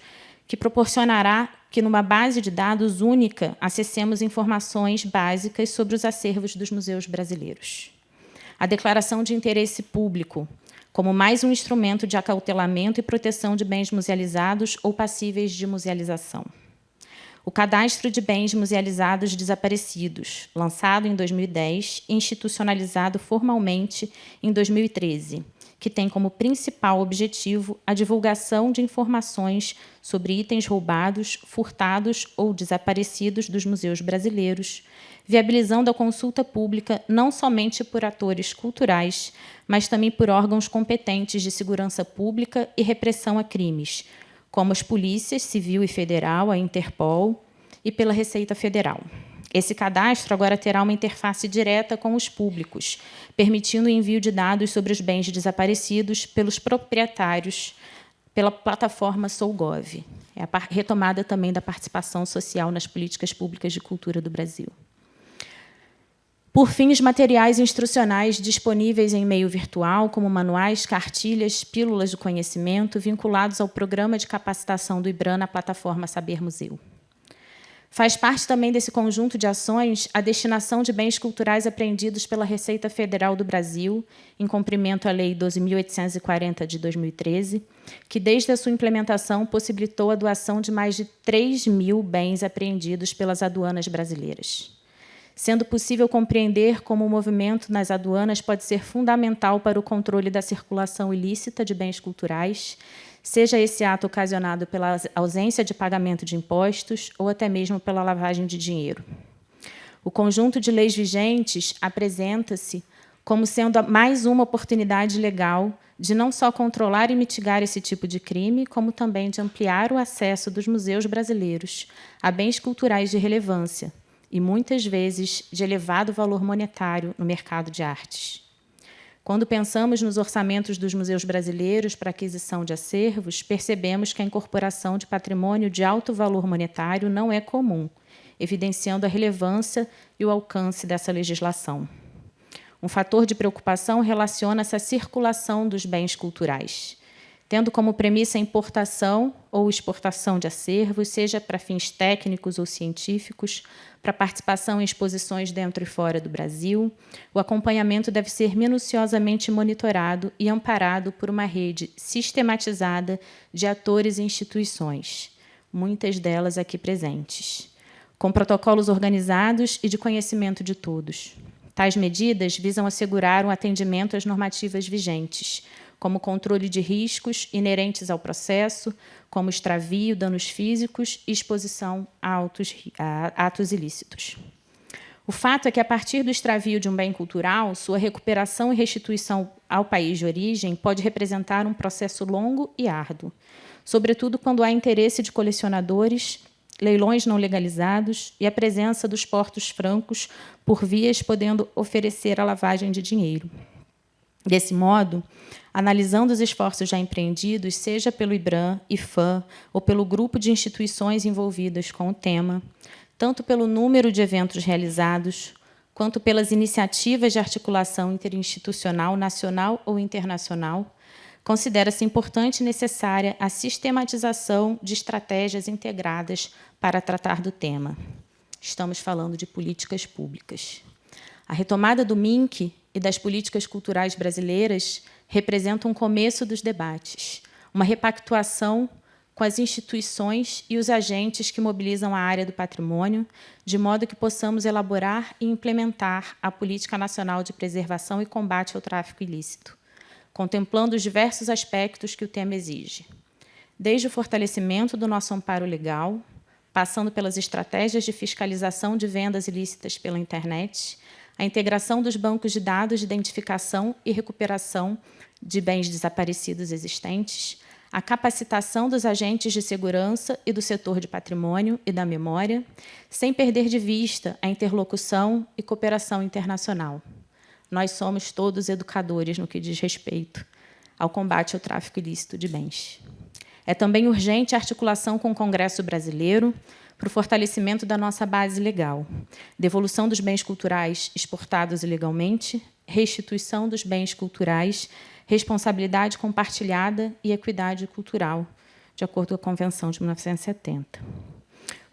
que proporcionará que, numa base de dados única, acessemos informações básicas sobre os acervos dos museus brasileiros. A Declaração de Interesse Público, como mais um instrumento de acautelamento e proteção de bens musealizados ou passíveis de musealização. O Cadastro de Bens Musealizados Desaparecidos, lançado em 2010 e institucionalizado formalmente em 2013, que tem como principal objetivo a divulgação de informações sobre itens roubados, furtados ou desaparecidos dos museus brasileiros, viabilizando a consulta pública não somente por atores culturais, mas também por órgãos competentes de segurança pública e repressão a crimes, como as polícias civil e federal, a Interpol, e pela Receita Federal. Esse cadastro agora terá uma interface direta com os públicos, permitindo o envio de dados sobre os bens desaparecidos pelos proprietários pela plataforma SouGov. É a retomada também da participação social nas políticas públicas de cultura do Brasil. Por fim, os materiais instrucionais disponíveis em meio virtual, como manuais, cartilhas, pílulas de conhecimento, vinculados ao programa de capacitação do IBRAM na plataforma Saber Museu. Faz parte também desse conjunto de ações a destinação de bens culturais apreendidos pela Receita Federal do Brasil, em cumprimento à Lei 12.840 de 2013, que, desde a sua implementação, possibilitou a doação de mais de 3.000 bens apreendidos pelas aduanas brasileiras. Sendo possível compreender como o movimento nas aduanas pode ser fundamental para o controle da circulação ilícita de bens culturais, seja esse ato ocasionado pela ausência de pagamento de impostos ou até mesmo pela lavagem de dinheiro. O conjunto de leis vigentes apresenta-se como sendo mais uma oportunidade legal de não só controlar e mitigar esse tipo de crime, como também de ampliar o acesso dos museus brasileiros a bens culturais de relevância, e, muitas vezes, de elevado valor monetário no mercado de artes. Quando pensamos nos orçamentos dos museus brasileiros para aquisição de acervos, percebemos que a incorporação de patrimônio de alto valor monetário não é comum, evidenciando a relevância e o alcance dessa legislação. Um fator de preocupação relaciona-se à circulação dos bens culturais, tendo como premissa a importação ou exportação de acervos, seja para fins técnicos ou científicos, para participação em exposições dentro e fora do Brasil. O acompanhamento deve ser minuciosamente monitorado e amparado por uma rede sistematizada de atores e instituições, muitas delas aqui presentes, com protocolos organizados e de conhecimento de todos. Tais medidas visam assegurar um atendimento às normativas vigentes, como controle de riscos inerentes ao processo, como extravio, danos físicos e exposição a atos ilícitos. O fato é que, a partir do extravio de um bem cultural, sua recuperação e restituição ao país de origem pode representar um processo longo e árduo, sobretudo quando há interesse de colecionadores, leilões não legalizados e a presença dos portos francos por vias podendo oferecer a lavagem de dinheiro. Desse modo, analisando os esforços já empreendidos, seja pelo IBRAM, IFAM, ou pelo grupo de instituições envolvidas com o tema, tanto pelo número de eventos realizados, quanto pelas iniciativas de articulação interinstitucional, nacional ou internacional, considera-se importante e necessária a sistematização de estratégias integradas para tratar do tema. Estamos falando de políticas públicas. A retomada do MINC e das políticas culturais brasileiras representa um começo dos debates, uma repactuação com as instituições e os agentes que mobilizam a área do patrimônio, de modo que possamos elaborar e implementar a Política Nacional de Preservação e Combate ao Tráfico Ilícito, contemplando os diversos aspectos que o tema exige, desde o fortalecimento do nosso amparo legal, passando pelas estratégias de fiscalização de vendas ilícitas pela internet, a integração dos bancos de dados de identificação e recuperação de bens desaparecidos existentes, a capacitação dos agentes de segurança e do setor de patrimônio e da memória, sem perder de vista a interlocução e cooperação internacional. Nós somos todos educadores no que diz respeito ao combate ao tráfico ilícito de bens. É também urgente a articulação com o Congresso Brasileiro para o fortalecimento da nossa base legal, devolução dos bens culturais exportados ilegalmente, restituição dos bens culturais, responsabilidade compartilhada e equidade cultural, de acordo com a Convenção de 1970.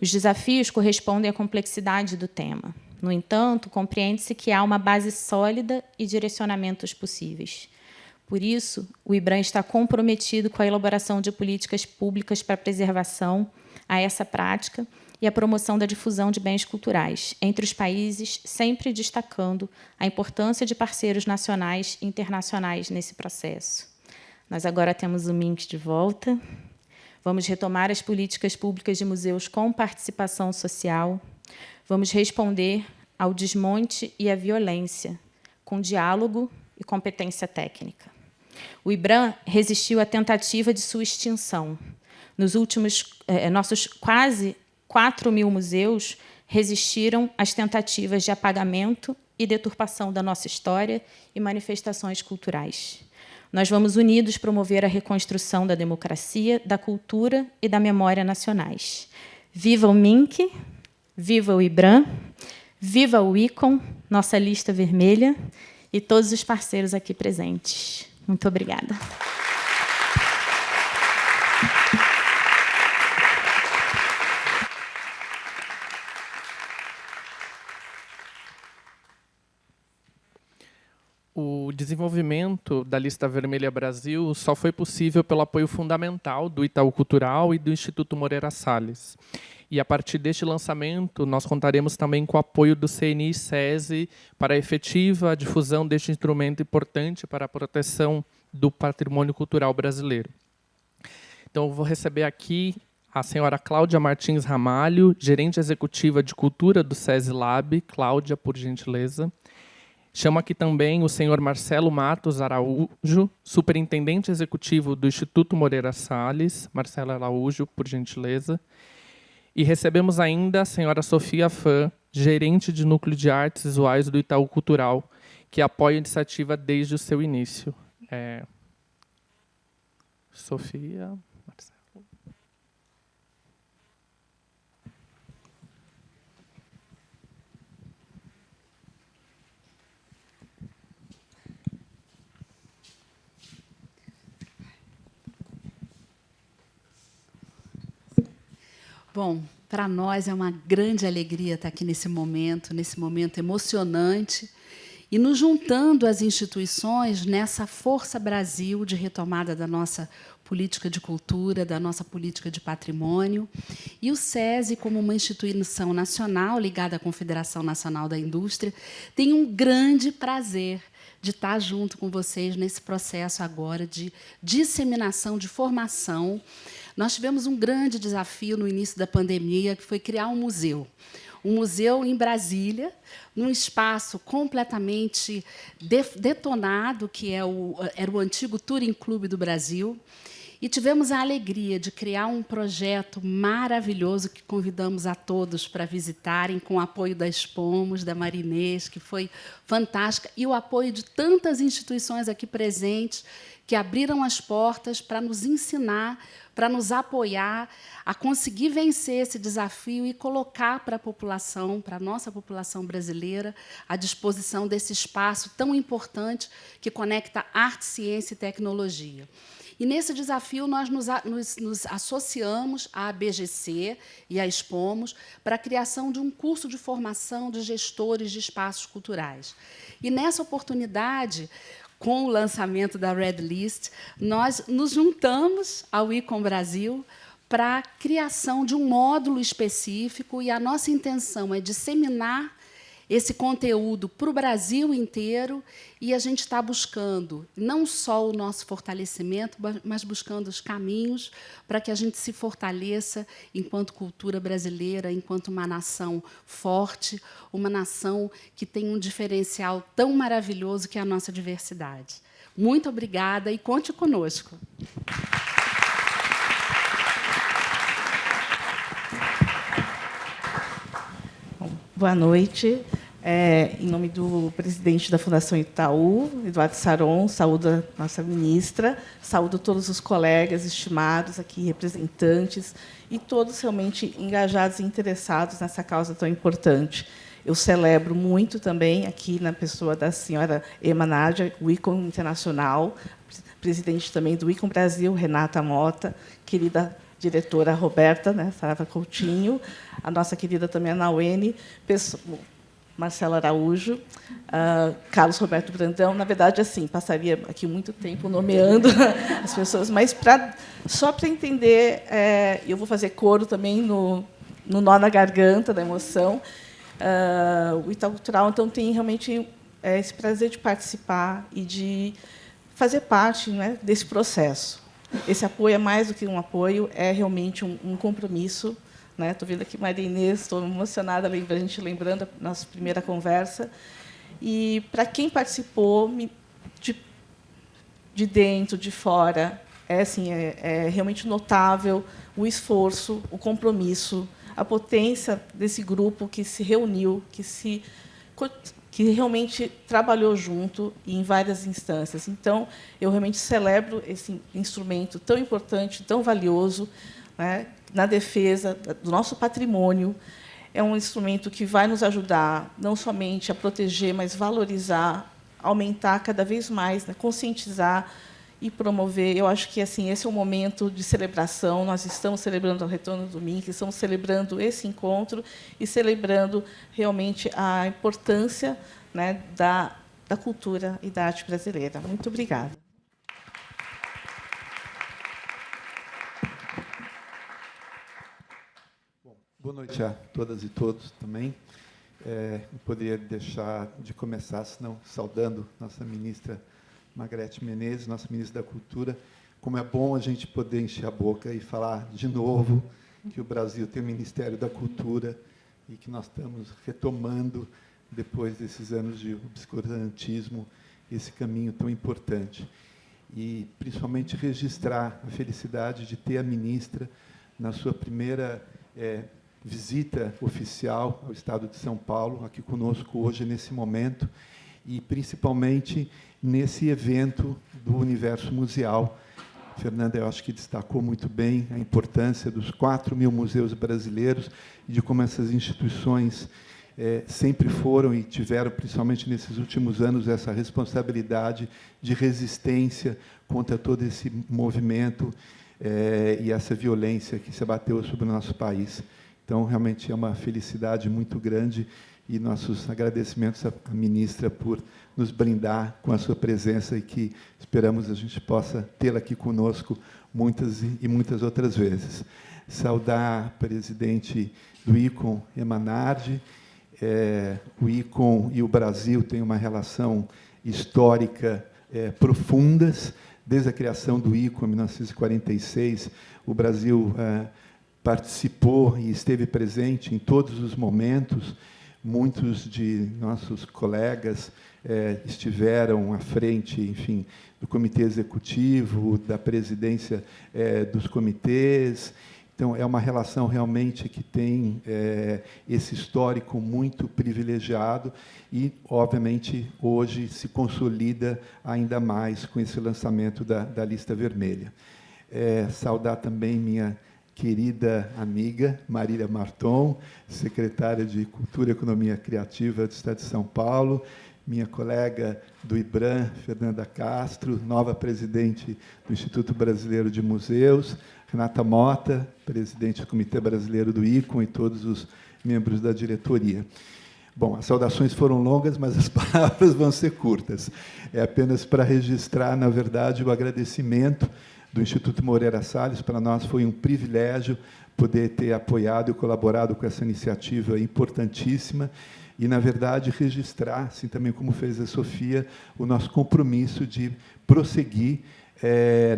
Os desafios correspondem à complexidade do tema. No entanto, compreende-se que há uma base sólida e direcionamentos possíveis. Por isso, o IBRAM está comprometido com a elaboração de políticas públicas para a preservação a essa prática e a promoção da difusão de bens culturais entre os países, sempre destacando a importância de parceiros nacionais e internacionais nesse processo. Nós agora temos o MINC de volta. Vamos retomar as políticas públicas de museus com participação social. Vamos responder ao desmonte e à violência, com diálogo e competência técnica. O IBRAM resistiu à tentativa de sua extinção. Nos últimos, nossos quase 4.000 museus resistiram às tentativas de apagamento e deturpação da nossa história e manifestações culturais. Nós vamos unidos promover a reconstrução da democracia, da cultura e da memória nacionais. Viva o MINC, viva o IBRAM, viva o ICOM, nossa lista vermelha, e todos os parceiros aqui presentes. Muito obrigada.
O desenvolvimento da Lista Vermelha Brasil só foi possível pelo apoio fundamental do Itaú Cultural e do Instituto Moreira Salles. E, a partir deste lançamento, nós contaremos também com o apoio do CNI e SESI para a efetiva difusão deste instrumento importante para a proteção do patrimônio cultural brasileiro. Então, eu vou receber aqui a senhora Cláudia Martins Ramalho, gerente executiva de cultura do SESI Lab. Cláudia, por gentileza. Chamo aqui também o senhor Marcelo Matos Araújo, superintendente executivo do Instituto Moreira Salles. Marcelo Araújo, por gentileza. E recebemos ainda a senhora Sofia Fã, gerente de Núcleo de Artes Visuais do Itaú Cultural, que apoia a iniciativa desde o seu início. Sofia, Marcelo.
Bom, para nós é uma grande alegria estar aqui nesse momento emocionante, e nos juntando às instituições nessa Força Brasil de retomada da nossa política de cultura, da nossa política de patrimônio. E o SESI, como uma instituição nacional ligada à Confederação Nacional da Indústria, tem um grande prazer de estar junto com vocês nesse processo agora de disseminação, de formação. Nós tivemos um grande desafio no início da pandemia, que foi criar um museu. um museu em Brasília, num espaço completamente detonado, que era o antigo Touring Club do Brasil. E tivemos a alegria de criar um projeto maravilhoso que convidamos a todos para visitarem, com o apoio da Expomos, da Marinês, que foi fantástica, e o apoio de tantas instituições aqui presentes que abriram as portas para nos ensinar, para nos apoiar a conseguir vencer esse desafio e colocar para a população, para a nossa população brasileira, à disposição desse espaço tão importante que conecta arte, ciência e tecnologia. E, nesse desafio, nós nos associamos à ABGC e à Expomos para a criação de um curso de formação de gestores de espaços culturais. E, nessa oportunidade, com o lançamento da Red List, nós nos juntamos ao ICOM Brasil para a criação de um módulo específico, e a nossa intenção é disseminar esse conteúdo para o Brasil inteiro, e a gente está buscando não só o nosso fortalecimento, mas buscando os caminhos para que a gente se fortaleça enquanto cultura brasileira, enquanto uma nação forte, uma nação que tem um diferencial tão maravilhoso que é a nossa diversidade. Muito obrigada e conte conosco.
Boa noite. Em nome do presidente da Fundação Itaú, Eduardo Saron, saúdo a nossa ministra, saúdo todos os colegas estimados aqui, representantes, e todos realmente engajados e interessados nessa causa tão importante. Eu celebro muito também, aqui na pessoa da senhora Ema Nádia, o ICOM Internacional, presidente também do ICOM Brasil, Renata Mota, querida diretora Roberta, né, Sarava Coutinho, a nossa querida também Ana Uene, Marcelo Araújo, Carlos Roberto Brandão. Na verdade, assim, passaria aqui muito tempo nomeando as pessoas, mas só para entender, eu vou fazer coro também no nó na garganta da emoção. O Itaú Cultural, então, tem realmente esse prazer de participar e de fazer parte, né, desse processo. Esse apoio é mais do que um apoio, é realmente um compromisso. Estou vendo aqui Maria Inês, estou emocionada, a gente lembrando a nossa primeira conversa. E, para quem participou, de dentro, de fora, é realmente notável o esforço, o compromisso, a potência desse grupo que se reuniu, que realmente trabalhou junto e em várias instâncias. Então, eu realmente celebro esse instrumento tão importante, tão valioso, né, na defesa do nosso patrimônio. É um instrumento que vai nos ajudar não somente a proteger, mas valorizar, aumentar cada vez mais, né, conscientizar e promover. Eu acho que esse é um momento de celebração. Nós estamos celebrando o retorno do MINC, estamos celebrando esse encontro e celebrando realmente a importância, né, da cultura e da arte brasileira. Muito obrigada.
Boa noite a todas e todos também. Não poderia deixar de começar, senão, saudando nossa ministra Margarete Menezes, nossa ministra da Cultura. Como é bom a gente poder encher a boca e falar de novo que o Brasil tem o Ministério da Cultura e que nós estamos retomando, depois desses anos de obscurantismo, esse caminho tão importante. E, principalmente, registrar a felicidade de ter a ministra na sua primeira visita oficial ao Estado de São Paulo, aqui conosco hoje, nesse momento, e, principalmente, nesse evento do Universo Museal. Fernanda, eu acho que destacou muito bem a importância dos 4.000 museus brasileiros e de como essas instituições sempre foram e tiveram, principalmente nesses últimos anos, essa responsabilidade de resistência contra todo esse movimento e essa violência que se abateu sobre o nosso país. Então, realmente, é uma felicidade muito grande e nossos agradecimentos à ministra por nos brindar com a sua presença e que esperamos a gente possa tê-la aqui conosco muitas e muitas outras vezes. Saudar a presidente do ICOM, Ema Nardi. O ICOM e o Brasil têm uma relação histórica profunda. Desde a criação do ICOM, em 1946, o Brasil participou e esteve presente em todos os momentos. Muitos de nossos colegas estiveram à frente, enfim, do comitê executivo, da presidência dos comitês. Então, é uma relação realmente que tem esse histórico muito privilegiado e, obviamente, hoje se consolida ainda mais com esse lançamento da Lista Vermelha. Saudar também minha querida amiga Marília Marton, secretária de Cultura e Economia Criativa do Estado de São Paulo, minha colega do IBRAM, Fernanda Castro, nova presidente do Instituto Brasileiro de Museus, Renata Mota, presidente do Comitê Brasileiro do ICOM, e todos os membros da diretoria. Bom, as saudações foram longas, mas as palavras vão ser curtas. É apenas para registrar, na verdade, o agradecimento do Instituto Moreira Salles. Para nós foi um privilégio poder ter apoiado e colaborado com essa iniciativa importantíssima e, na verdade, registrar, assim também como fez a Sofia, o nosso compromisso de prosseguir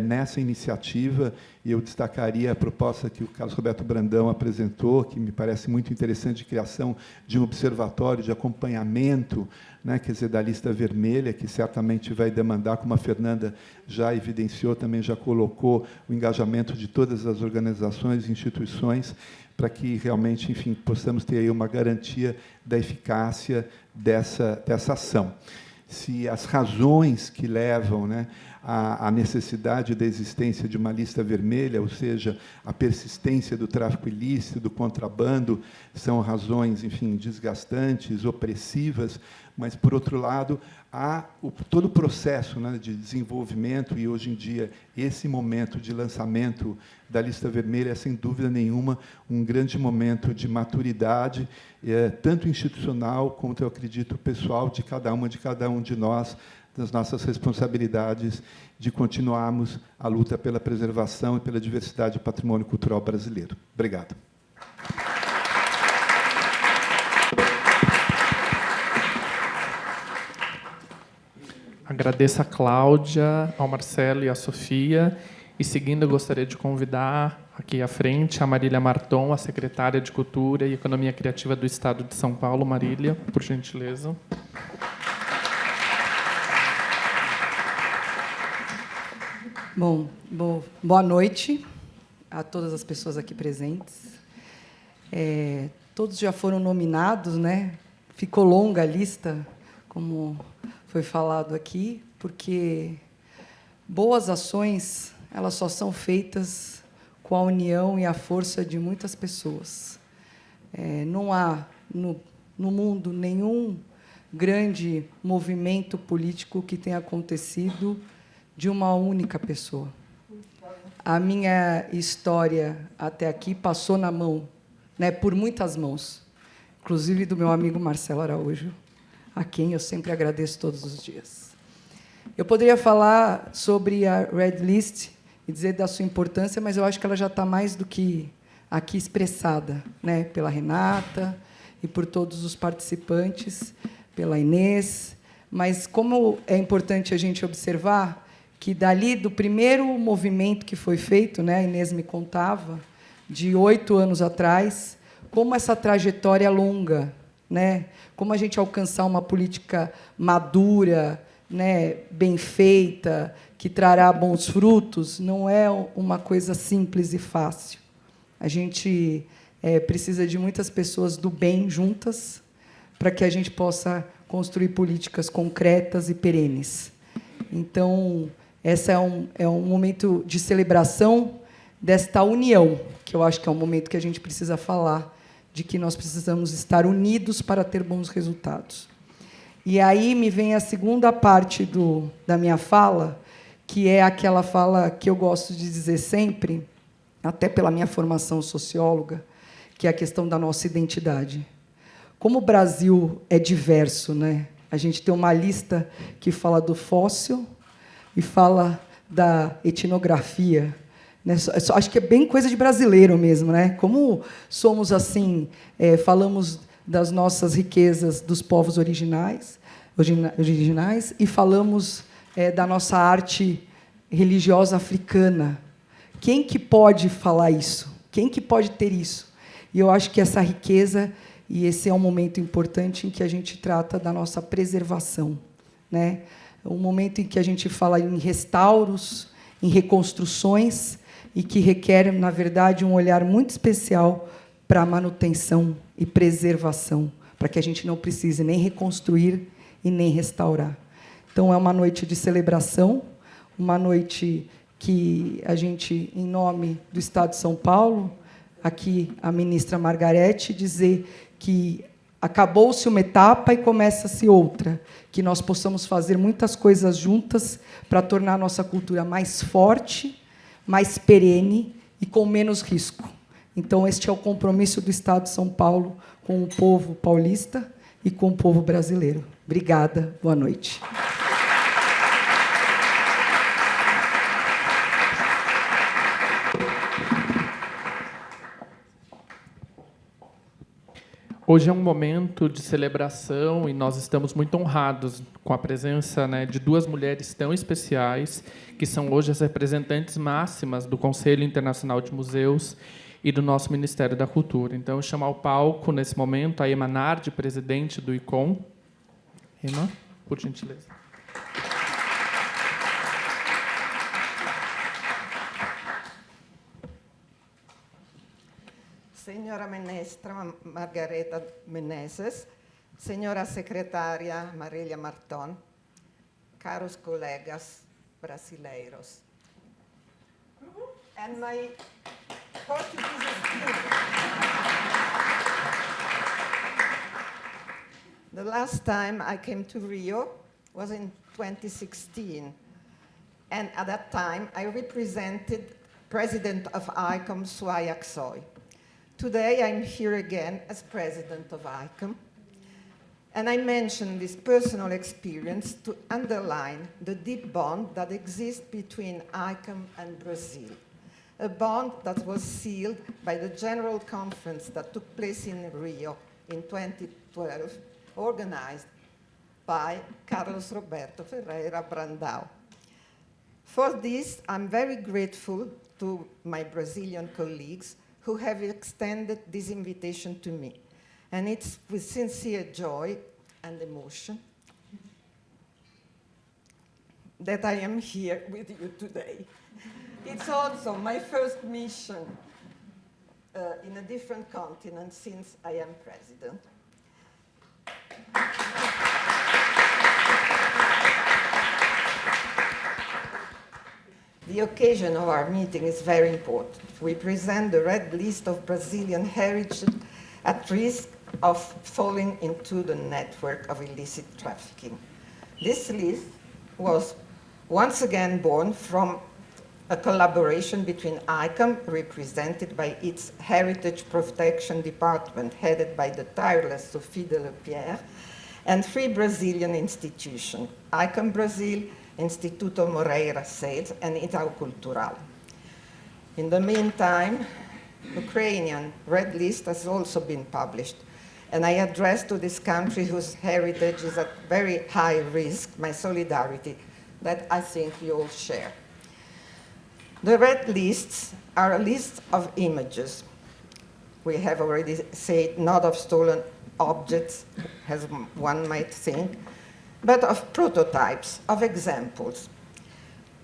nessa iniciativa. E eu destacaria a proposta que o Carlos Roberto Brandão apresentou, que me parece muito interessante, de criação de um observatório de acompanhamento, né, quer dizer, da Lista Vermelha, que certamente vai demandar, como a Fernanda já evidenciou, também já colocou o engajamento de todas as organizações e instituições, para que realmente, enfim, possamos ter aí uma garantia da eficácia dessa ação. Se as razões que levam, né, a necessidade da existência de uma lista vermelha, ou seja, a persistência do tráfico ilícito, do contrabando, são razões, enfim, desgastantes, opressivas, mas, por outro lado, há todo o processo, né, de desenvolvimento, e, hoje em dia, esse momento de lançamento da lista vermelha é, sem dúvida nenhuma, um grande momento de maturidade, tanto institucional, quanto, eu acredito, pessoal, de cada um de nós, das nossas responsabilidades de continuarmos a luta pela preservação e pela diversidade do patrimônio cultural brasileiro. Obrigado.
Agradeço a Cláudia, ao Marcelo e à Sofia. E, seguindo, eu gostaria de convidar aqui à frente a Marília Marton, a secretária de Cultura e Economia Criativa do Estado de São Paulo. Marília, por gentileza.
Bom, boa noite a todas as pessoas aqui presentes. Todos já foram nominados, né? Ficou longa a lista, como foi falado aqui, porque boas ações, elas só são feitas com a união e a força de muitas pessoas. Não há no mundo nenhum grande movimento político que tenha acontecido de uma única pessoa. A minha história até aqui passou na mão, né, por muitas mãos, inclusive do meu amigo Marcelo Araújo, a quem eu sempre agradeço todos os dias. Eu poderia falar sobre a Red List e dizer da sua importância, mas eu acho que ela já está mais do que aqui expressada, né, pela Renata e por todos os participantes, pela Inês. Mas como é importante a gente observar que, dali do primeiro movimento que foi feito, né, a Inês me contava, de 8 anos atrás, como essa trajetória é longa, né, como a gente alcançar uma política madura, né, bem feita, que trará bons frutos, não é uma coisa simples e fácil. A gente precisa de muitas pessoas do bem juntas para que a gente possa construir políticas concretas e perenes. Então, esse é um momento de celebração desta união, que eu acho que é um momento que a gente precisa falar, de que nós precisamos estar unidos para ter bons resultados. E aí me vem a segunda parte da minha fala, que é aquela fala que eu gosto de dizer sempre, até pela minha formação socióloga, que é a questão da nossa identidade. Como o Brasil é diverso, né? A gente tem uma lista que fala do fóssil e fala da etnografia, né? Acho que é bem coisa de brasileiro mesmo, né? Como somos assim, falamos das nossas riquezas dos povos originais e falamos da nossa arte religiosa africana. Quem que pode falar isso? Quem que pode ter isso? E eu acho que essa riqueza, e esse é um momento importante em que a gente trata da nossa preservação, né? Um momento em que a gente fala em restauros, em reconstruções, e que requer, na verdade, um olhar muito especial para a manutenção e preservação, para que a gente não precise nem reconstruir e nem restaurar. Então, é uma noite de celebração, uma noite que a gente, em nome do Estado de São Paulo, aqui a ministra Margarete, dizer que acabou-se uma etapa e começa-se outra, que nós possamos fazer muitas coisas juntas para tornar a nossa cultura mais forte, mais perene e com menos risco. Então, este é o compromisso do Estado de São Paulo com o povo paulista e com o povo brasileiro. Obrigada, boa noite.
Hoje é um momento de celebração e nós estamos muito honrados com a presença, né, de duas mulheres tão especiais, que são hoje as representantes máximas do Conselho Internacional de Museus e do nosso Ministério da Cultura. Então, eu chamo ao palco, nesse momento, a Ema Nardi, presidente do ICOM. Ema, por gentileza.
Senhora Ministra Margareta Menezes, Senhora Secretária Marília Marton, caros colegas brasileiros. And my Portuguese student. The last time I came to Rio was in 2016. And at that time, I represented President of ICOM, Suai Aksoy. Today, I'm here again as president of ICOM, and I mention this personal experience to underline the deep bond that exists between ICOM and Brazil, a bond that was sealed by the General Conference that took place in Rio in 2012, organized by Carlos Roberto Ferreira Brandão. For this, I'm very grateful to my Brazilian colleagues who have extended this invitation to me. And it's with sincere joy and emotion that I am here with you today. It's also my first mission in a different continent since I am president. The occasion of our meeting is very important. We present the red list of Brazilian heritage at risk of falling into the network of illicit trafficking. This list was once again born from a collaboration between ICOM, represented by its Heritage Protection Department, headed by the tireless Sophie Delepierre, and three Brazilian institutions, ICOM Brazil, Instituto Moreira Salles, and Itaú Cultural. In the meantime, Ukrainian Red List has also been published, and I address to this country whose heritage is at very high risk my solidarity that I think you all share. The red lists are a list of images. We have already said not of stolen objects, as one might think, but of prototypes, of examples.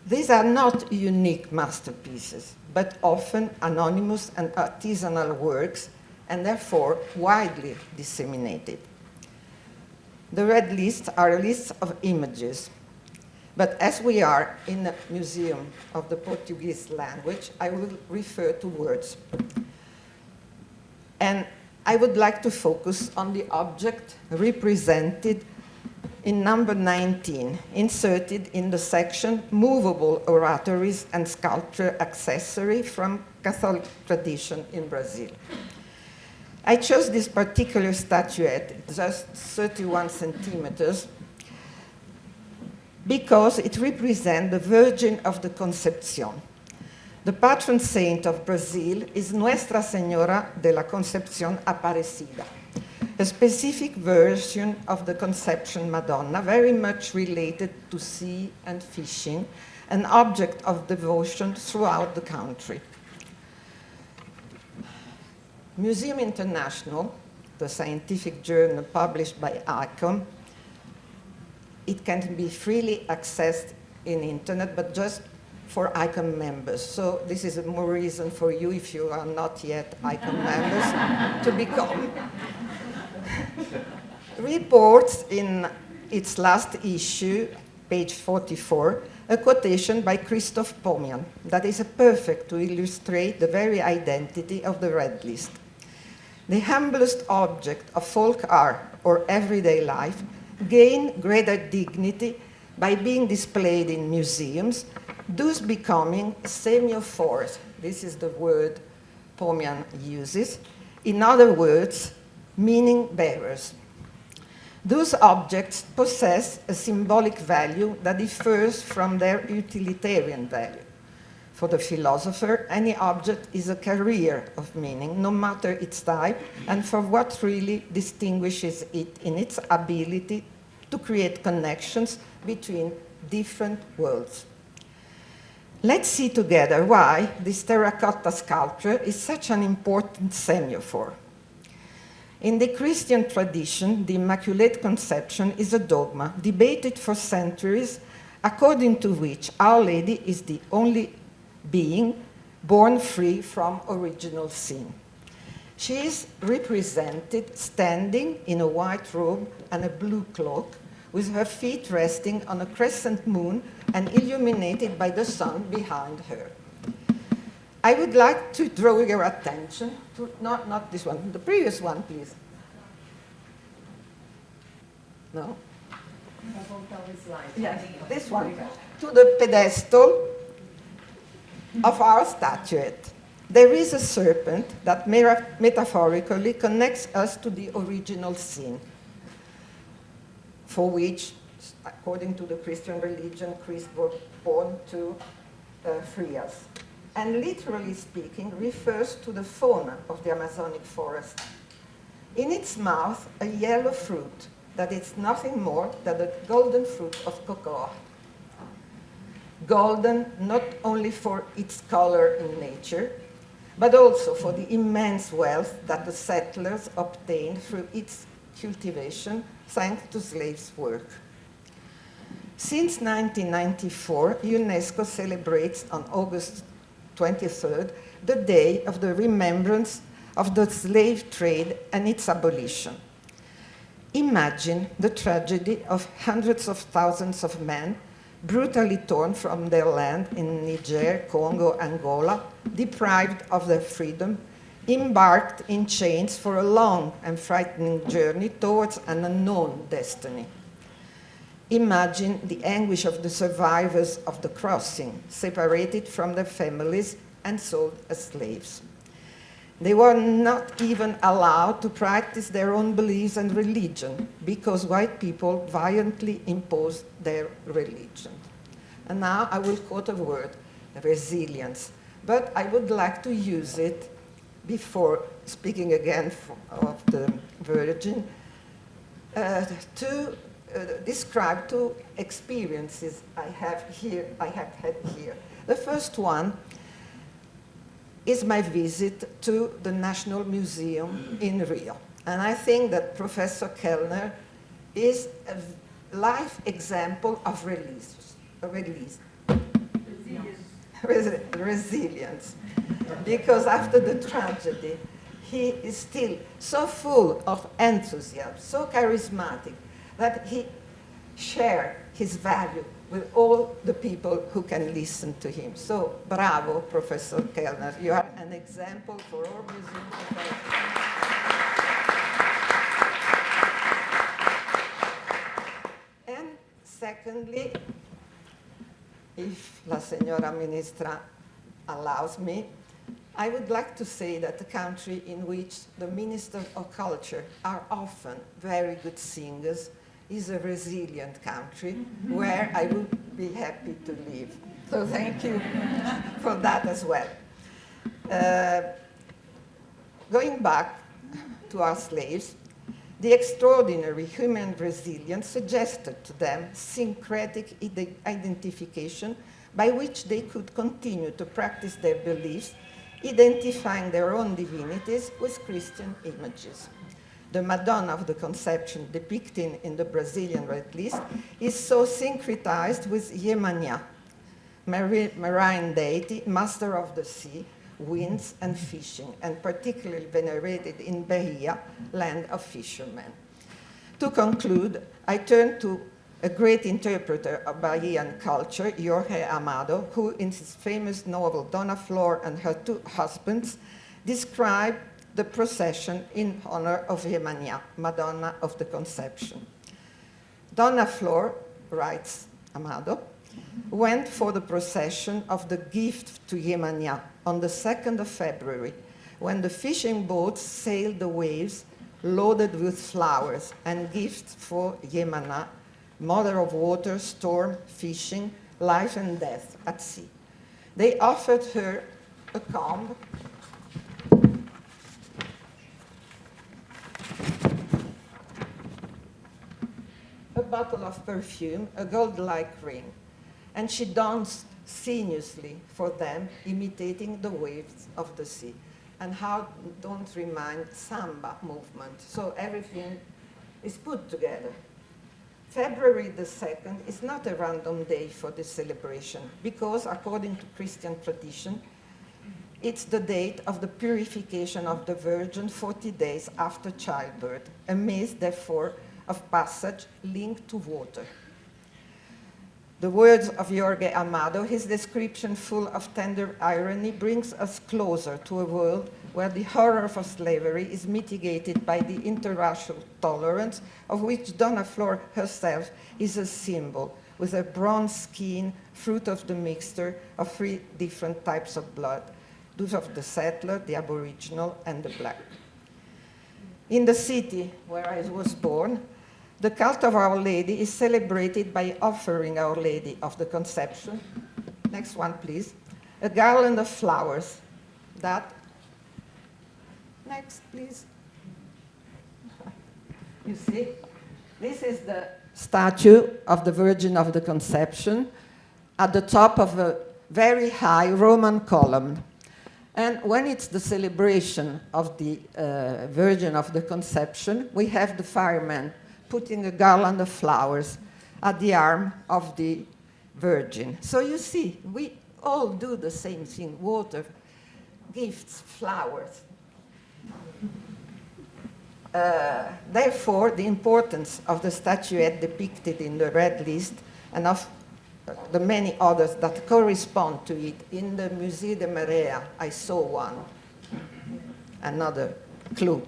These are not unique masterpieces, but often anonymous and artisanal works, and therefore widely disseminated. The red lists are lists of images, but as we are in a museum of the Portuguese language, I will refer to words. And I would like to focus on the object represented in number 19, inserted in the section Movable Oratories and Sculpture Accessory from Catholic Tradition in Brazil. I chose this particular statuette, just 31 centimeters, because it represents the Virgin of the Concepción. The patron saint of Brazil is Nuestra Señora de la Concepción Aparecida, a specific version of the Conception Madonna, very much related to sea and fishing, an object of devotion throughout the country. Museum International, the scientific journal published by ICOM, it can be freely accessed in the internet, but just for ICOM members. So this is more reason for you, if you are not yet ICOM members, to become. Reports in its last issue, page 44, a quotation by Christoph Pomian that is perfect to illustrate the very identity of the Red List. The humblest object of folk art or everyday life gain greater dignity by being displayed in museums, thus becoming semiophores. This is the word Pomian uses. In other words, meaning bearers. Those objects possess a symbolic value that differs from their utilitarian value. For the philosopher, any object is a carrier of meaning, no matter its type, and for what really distinguishes it in its ability to create connections between different worlds. Let's see together why this terracotta sculpture is such an important semiophore. In the Christian tradition, the Immaculate Conception is a dogma debated for centuries, according to which Our Lady is the only being born free from original sin. She is represented standing in a white robe and a blue cloak, with her feet resting on a crescent moon and illuminated by the sun behind her. I would like to draw your attention to, not this one, the previous one, please. No? Yes, this one. To the pedestal of our statuette. There is a serpent that metaphorically connects us to the original sin, for which, according to the Christian religion, Christ was born to free us. And literally speaking, refers to the fauna of the Amazonic forest. In its mouth, a yellow fruit that is nothing more than the golden fruit of cocoa. Golden not only for its color in nature, but also for the immense wealth that the settlers obtained through its cultivation, thanks to slaves' work. Since 1994, UNESCO celebrates on August 23rd the day of the remembrance of the slave trade and its abolition. Imagine the tragedy of hundreds of thousands of men brutally torn from their land in Niger, Congo, Angola, deprived of their freedom, embarked in chains for a long and frightening journey towards an unknown destiny. Imagine the anguish of the survivors of the crossing, separated from their families and sold as slaves. They were not even allowed to practice their own beliefs and religion because white people violently imposed their religion. And now I will quote a word, resilience. But I would like to use it before speaking again of the Virgin to describe two experiences I have had here. The first one is my visit to the National Museum in Rio. And I think that Professor Kellner is a life example of resilience. Because after the tragedy, he is still so full of enthusiasm, so charismatic, that he shared his value with all the people who can listen to him. So, bravo, Professor Kellner. You are an example for all museums. And secondly, if la Señora Ministra allows me, I would like to say that the country in which the Ministers of Culture are often very good singers is a resilient country where I would be happy to live. So thank you for that as well. Going back to our slaves, the extraordinary human resilience suggested to them syncretic identification by which they could continue to practice their beliefs identifying their own divinities with Christian images. The Madonna of the Conception depicted in the Brazilian Red List is so syncretized with Iemanjá, marine deity, master of the sea, winds, and fishing, and particularly venerated in Bahia, land of fishermen. To conclude, I turn to a great interpreter of Bahian culture, Jorge Amado, who in his famous novel Dona Flor and Her Two Husbands described the procession in honor of Iemanjá, Madonna of the Conception. Dona Flor, writes Amado, went for the procession of the gift to Iemanjá on the 2nd of February, when the fishing boats sailed the waves loaded with flowers and gifts for Iemanjá, mother of water, storm, fishing, life and death at sea. They offered her a comb, a bottle of perfume, a gold-like ring, and she danced sinuously for them, imitating the waves of the sea. And how don't remind samba movement? So everything is put together. February the 2nd is not a random day for this celebration because, according to Christian tradition, it's the date of the purification of the Virgin 40 days after childbirth, a maze, therefore, of passage linked to water. The words of Jorge Amado, his description full of tender irony, brings us closer to a world where the horror of slavery is mitigated by the interracial tolerance of which Dona Flor herself is a symbol, with her bronze skin, fruit of the mixture of 3 different types of blood, those of the settler, the aboriginal, and the black. In the city where I was born, the cult of Our Lady is celebrated by offering Our Lady of the Conception, next one please, a garland of flowers that, next please, you see, this is the statue of the Virgin of the Conception at the top of a very high Roman column. And when it's the celebration of the Virgin of the Conception, we have the firemen putting a garland of flowers at the arm of the Virgin. So you see, we all do the same thing: water, gifts, flowers. Therefore, the importance of the statuette depicted in the Red List and of the many others that correspond to it. In the Musée de Marea, I saw one, another clue.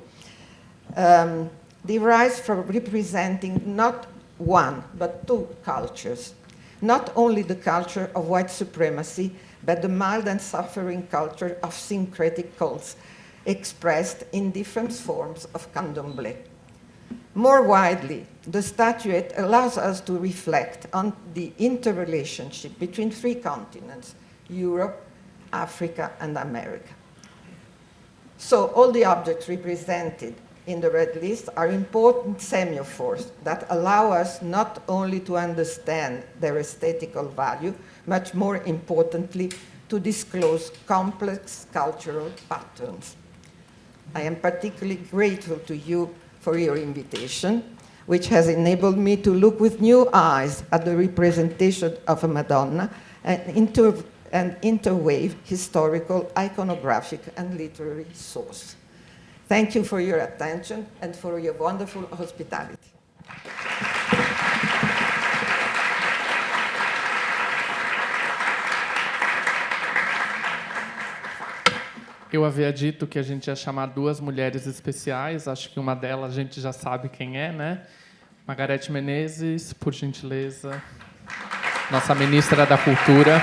Derives from representing not one, but 2 cultures. Not only the culture of white supremacy, but the mild and suffering culture of syncretic cults, expressed in different forms of candomblé. More widely, the statuette allows us to reflect on the interrelationship between 3 continents, Europe, Africa, and America. So all the objects represented in the Red List are important semiophores that allow us not only to understand their aesthetical value, much more importantly, to disclose complex cultural patterns. I am particularly grateful to you for your invitation, which has enabled me to look with new eyes at the representation of a Madonna and interweave historical, iconographic, and literary source. Thank you for your attention and for your wonderful hospitality.
Eu havia dito que a gente ia chamar 2 mulheres especiais, acho que uma delas a gente já sabe quem é, né? Margareth Menezes, por gentileza, nossa ministra da Cultura.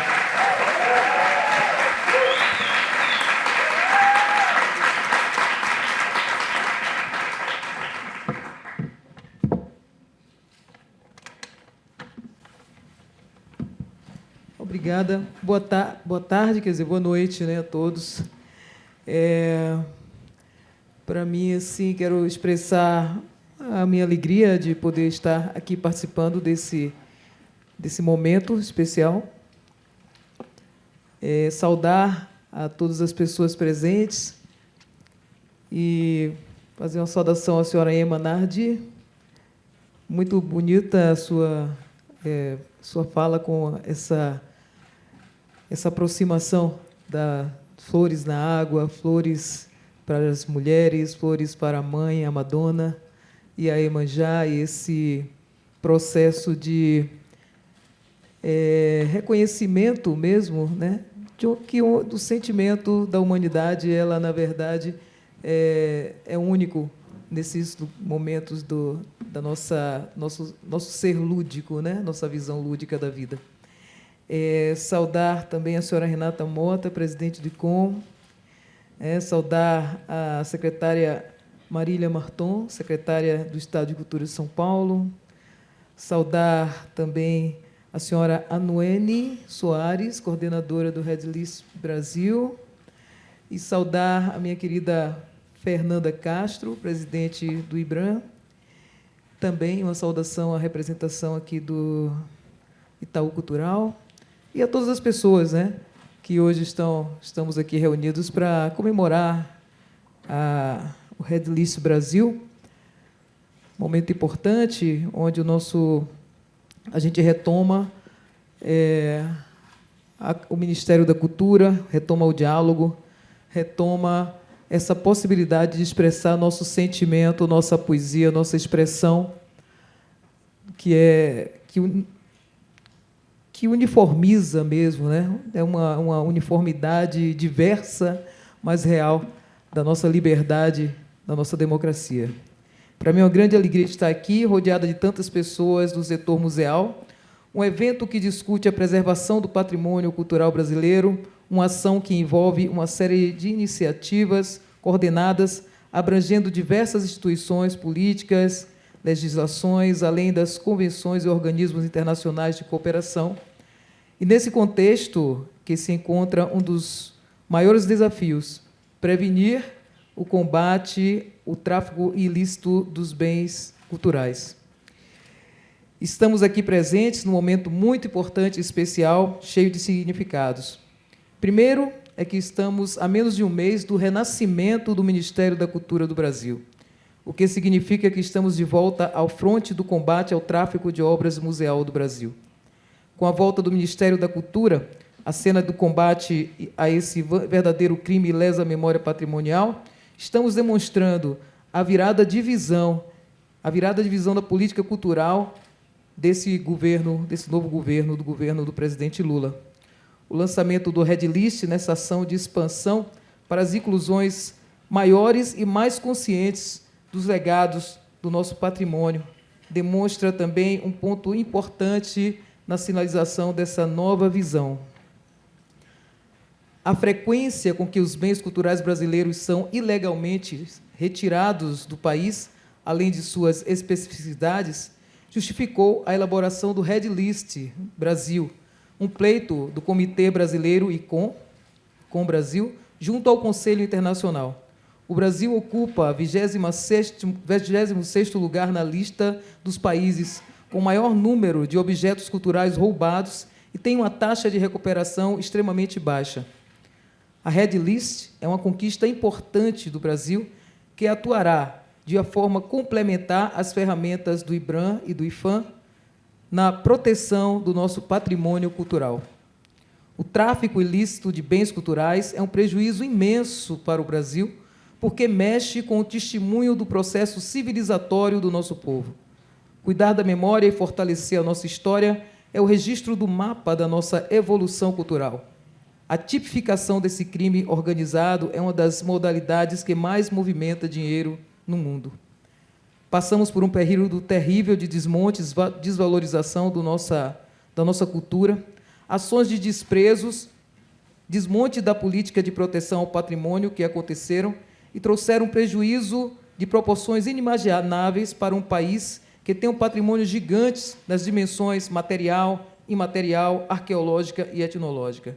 Obrigada. Boa tarde, quer dizer, boa noite, né, a todos. Para mim, assim, quero expressar a minha alegria de poder estar aqui participando desse momento especial. Saudar a todas as pessoas presentes e fazer uma saudação à senhora Emma Nardi. Muito bonita a sua fala com essa aproximação da flores na água, flores para as mulheres, flores para a mãe, a Madonna e a Iemanjá, e esse processo de reconhecimento mesmo, né, do sentimento da humanidade. Ela, na verdade, é único nesses momentos da nosso ser lúdico, né, nossa visão lúdica da vida. Saudar também a senhora Renata Mota, presidente do ICOM, saudar a secretária Marília Marton, secretária do Estado de Cultura de São Paulo, saudar também a senhora Anuene Soares, coordenadora do Red List Brasil, e saudar a minha querida Fernanda Castro, presidente do IBRAM, também uma saudação à representação aqui do Itaú Cultural, e a todas as pessoas, né, que hoje estamos aqui reunidos para comemorar o Red List Brasil, momento importante onde a gente retoma o Ministério da Cultura, retoma o diálogo, retoma essa possibilidade de expressar nosso sentimento, nossa poesia, nossa expressão, que uniformiza mesmo, né? É uma uniformidade diversa, mas real, da nossa liberdade, da nossa democracia. Para mim é uma grande alegria estar aqui, rodeada de tantas pessoas do setor museal, um evento que discute a preservação do patrimônio cultural brasileiro, uma ação que envolve uma série de iniciativas coordenadas, abrangendo diversas instituições políticas, legislações, além das convenções e organismos internacionais de cooperação. E, nesse contexto, que se encontra um dos maiores desafios, prevenir o combate, o tráfico ilícito dos bens culturais. Estamos aqui presentes num momento muito importante e especial, cheio de significados. Primeiro, é que estamos a menos de um mês do renascimento do Ministério da Cultura do Brasil, o que significa que estamos de volta ao fronte do combate ao tráfico de obras museal do Brasil. Com a volta do Ministério da Cultura, a cena do combate a esse verdadeiro crime lesa memória patrimonial, estamos demonstrando a virada de visão da política cultural desse novo governo, do governo do presidente Lula. O lançamento do Red List nessa ação de expansão para as inclusões maiores e mais conscientes dos legados do nosso patrimônio demonstra também um ponto importante na sinalização dessa nova visão. A frequência com que os bens culturais brasileiros são ilegalmente retirados do país, além de suas especificidades, justificou a elaboração do Red List Brasil, um pleito do Comitê Brasileiro ICOM Brasil, junto ao Conselho Internacional. O Brasil ocupa o 26º lugar na lista dos países com maior número de objetos culturais roubados e tem uma taxa de recuperação extremamente baixa. A Red List é uma conquista importante do Brasil que atuará de uma forma complementar às ferramentas do IBRAM e do IFAM na proteção do nosso patrimônio cultural. O tráfico ilícito de bens culturais é um prejuízo imenso para o Brasil, porque mexe com o testemunho do processo civilizatório do nosso povo. Cuidar da memória e fortalecer a nossa história é o registro do mapa da nossa evolução cultural. A tipificação desse crime organizado é uma das modalidades que mais movimenta dinheiro no mundo. Passamos por um período terrível de desmonte, desvalorização da nossa cultura, ações de desprezos, desmonte da política de proteção ao patrimônio que aconteceram e trouxeram prejuízo de proporções inimagináveis para um país que tem um patrimônio gigante nas dimensões material, imaterial, arqueológica e etnológica.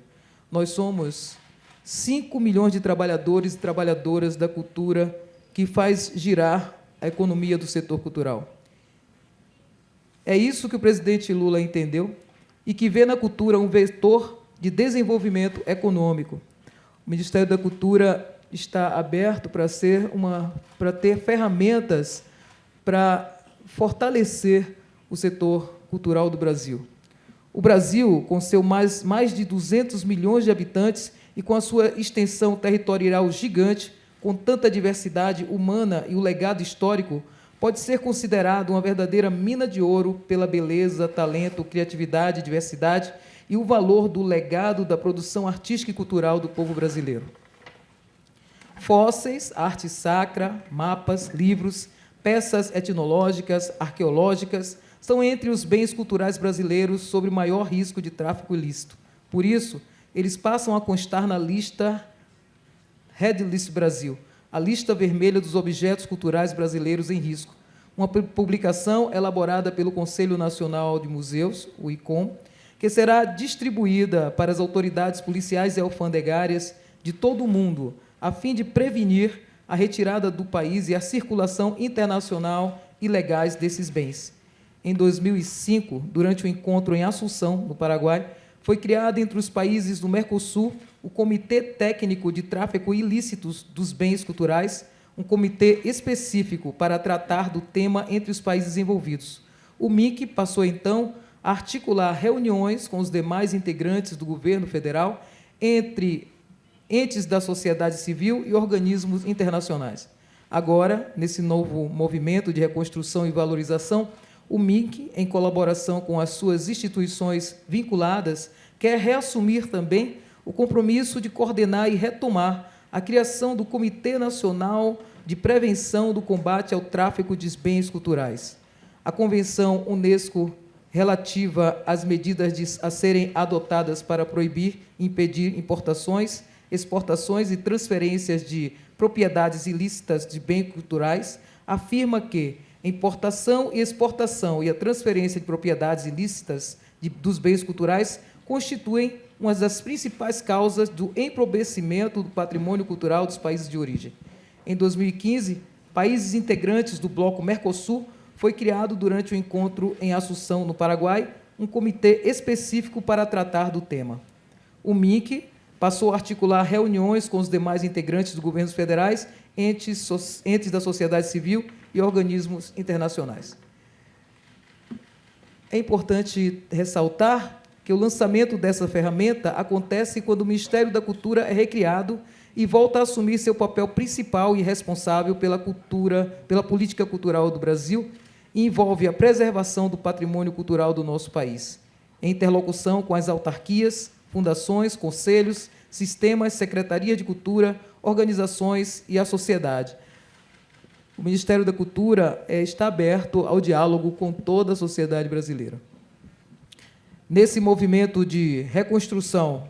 Nós somos 5 milhões de trabalhadores e trabalhadoras da cultura que faz girar a economia do setor cultural. É isso que o presidente Lula entendeu e que vê na cultura um vetor de desenvolvimento econômico. O Ministério da Cultura está aberto para ter ferramentas para fortalecer o setor cultural do Brasil. O Brasil, com seu mais de 200 milhões de habitantes e com a sua extensão territorial gigante, com tanta diversidade humana e o legado histórico, pode ser considerado uma verdadeira mina de ouro pela beleza, talento, criatividade, diversidade e o valor do legado da produção artística e cultural do povo brasileiro. Fósseis, arte sacra, mapas, livros, peças etnológicas, arqueológicas, são entre os bens culturais brasileiros sob maior risco de tráfico ilícito. Por isso, eles passam a constar na lista Red List Brasil, a lista vermelha dos objetos culturais brasileiros em risco, uma publicação elaborada pelo Conselho Nacional de Museus, o ICOM, que será distribuída para as autoridades policiais e alfandegárias de todo o mundo, a fim de prevenir a retirada do país e a circulação internacional ilegais desses bens. Em 2005, durante o encontro em Assunção, no Paraguai, foi criado entre os países do Mercosul o Comitê Técnico de Tráfico Ilícito dos Bens Culturais, um comitê específico para tratar do tema entre os países envolvidos. O MIC passou, então, a articular reuniões com os demais integrantes do governo federal, entre entes da sociedade civil e organismos internacionais. Agora, nesse novo movimento de reconstrução e valorização, o MIC, em colaboração com as suas instituições vinculadas, quer reassumir também o compromisso de coordenar e retomar a criação do Comitê Nacional de Prevenção do Combate ao Tráfico de Bens Culturais. A Convenção Unesco relativa às medidas a serem adotadas para proibir e impedir importações, exportações e transferências de propriedades ilícitas de bens culturais afirma que a importação e exportação e a transferência de propriedades ilícitas dos bens culturais constituem uma das principais causas do empobrecimento do patrimônio cultural dos países de origem. Em 2015, países integrantes do bloco Mercosul foi criado, durante o encontro em Assunção, no Paraguai, um comitê específico para tratar do tema. O MIC passou a articular reuniões com os demais integrantes dos governos federais, entes da sociedade civil e organismos internacionais. É importante ressaltar que o lançamento dessa ferramenta acontece quando o Ministério da Cultura é recriado e volta a assumir seu papel principal e responsável pela política cultural do Brasil, e envolve a preservação do patrimônio cultural do nosso país, em interlocução com as autarquias, fundações, conselhos, sistemas, secretaria de cultura, organizações e a sociedade. O Ministério da Cultura está aberto ao diálogo com toda a sociedade brasileira. Nesse movimento de reconstrução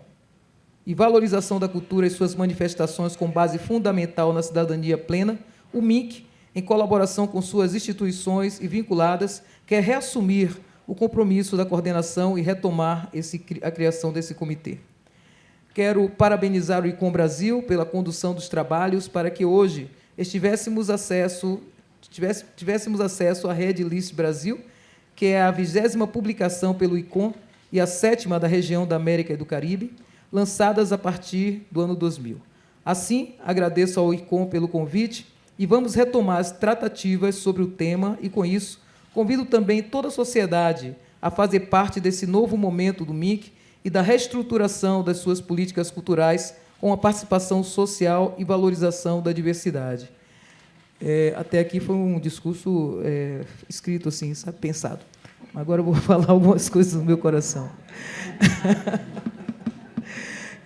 e valorização da cultura e suas manifestações com base fundamental na cidadania plena, o MIC, em colaboração com suas instituições e vinculadas, quer reassumir o compromisso da coordenação e retomar a criação desse comitê. Quero parabenizar o ICOM Brasil pela condução dos trabalhos para que hoje tivéssemos acesso à Red List Brasil, que é a 20ª publicação pelo ICOM e a 7ª da região da América e do Caribe, lançadas a partir do ano 2000. Assim, agradeço ao ICOM pelo convite e vamos retomar as tratativas sobre o tema e, com isso, convido também toda a sociedade a fazer parte desse novo momento do MIC e da reestruturação das suas políticas culturais com a participação social e valorização da diversidade. Até aqui foi um discurso escrito assim, sabe, pensado. Agora eu vou falar algumas coisas do meu coração.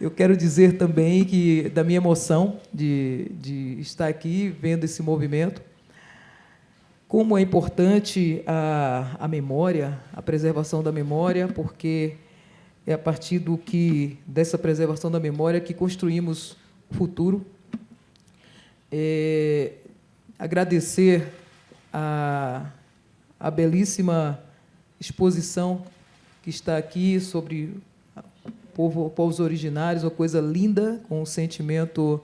Eu quero dizer também que da minha emoção de estar aqui vendo esse movimento, como é importante a memória, a preservação da memória, porque é a partir dessa preservação da memória que construímos o futuro. Agradecer a belíssima exposição que está aqui sobre povos originários, uma coisa linda, com um sentimento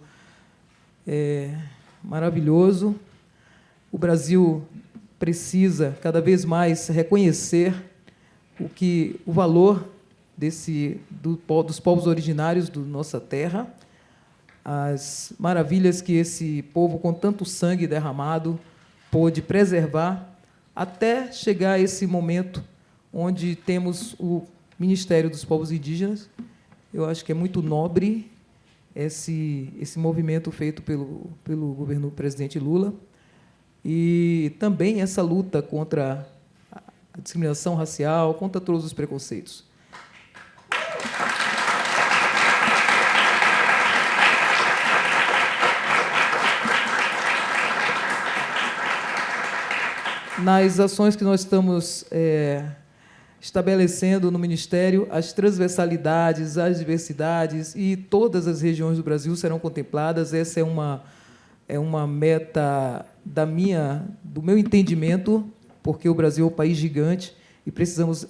maravilhoso. O Brasil precisa cada vez mais reconhecer o valor dos povos originários da nossa terra, as maravilhas que esse povo, com tanto sangue derramado, pôde preservar, até chegar a esse momento onde temos o Ministério dos Povos Indígenas. Eu acho que é muito nobre esse movimento feito pelo governo do presidente Lula, e também essa luta contra a discriminação racial, contra todos os preconceitos. Nas ações que nós estamos estabelecendo no Ministério, as transversalidades, as diversidades e todas as regiões do Brasil serão contempladas. Essa é uma meta do meu entendimento, porque o Brasil é um país gigante e precisamos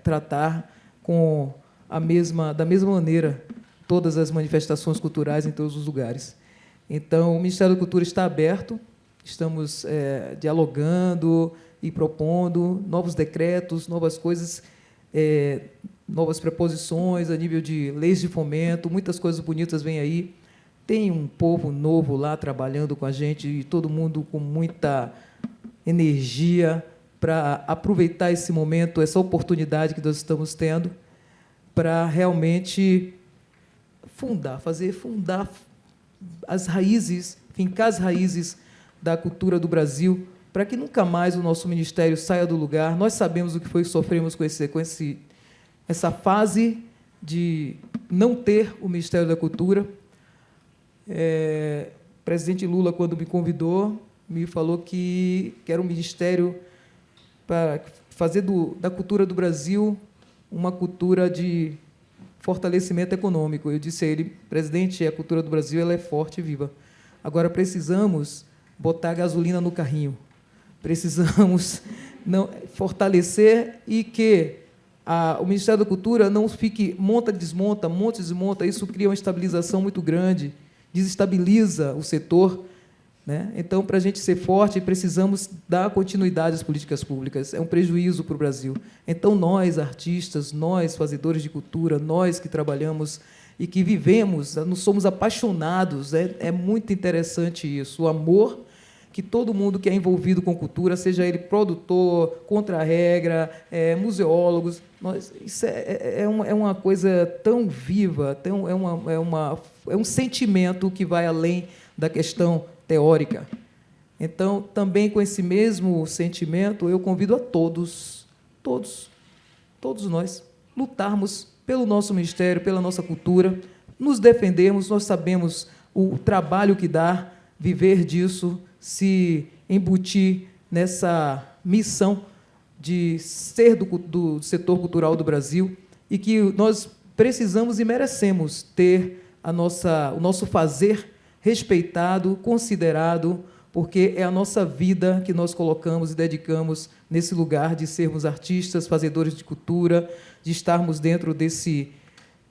tratar da mesma maneira todas as manifestações culturais em todos os lugares. Então, o Ministério da Cultura está aberto. Estamos dialogando e propondo novos decretos, novas coisas, novas preposições a nível de leis de fomento, muitas coisas bonitas vêm aí. Tem um povo novo lá trabalhando com a gente, e todo mundo com muita energia para aproveitar esse momento, essa oportunidade que nós estamos tendo, para realmente fazer fundar as raízes, fincar as raízes da cultura do Brasil, para que nunca mais o nosso ministério saia do lugar. Nós sabemos o que foi que sofremos com essa fase de não ter o Ministério da Cultura. O presidente Lula, quando me convidou, me falou que era um ministério para fazer da cultura do Brasil uma cultura de fortalecimento econômico. Eu disse a ele: presidente, a cultura do Brasil ela é forte e viva. Agora precisamos botar gasolina no carrinho. Precisamos fortalecer e que o Ministério da Cultura não fique monta, desmonta, monta, desmonta. Isso cria uma estabilização muito grande, desestabiliza o setor, né? Então, para a gente ser forte, precisamos dar continuidade às políticas públicas. É um prejuízo para o Brasil. Então, nós, artistas, nós, fazedores de cultura, nós que trabalhamos e que vivemos, nós somos apaixonados. É muito interessante isso, o amor que todo mundo que é envolvido com cultura, seja ele produtor, contra-regra, museólogos, isso é uma coisa tão viva, é um sentimento que vai além da questão teórica. Então, também com esse mesmo sentimento, eu convido a todos nós, lutarmos pelo nosso ministério, pela nossa cultura, nos defendermos. Nós sabemos o trabalho que dá viver disso, se embutir nessa missão de ser do setor cultural do Brasil, e que nós precisamos e merecemos ter o nosso fazer respeitado, considerado, porque é a nossa vida que nós colocamos e dedicamos nesse lugar de sermos artistas, fazedores de cultura, de estarmos dentro desse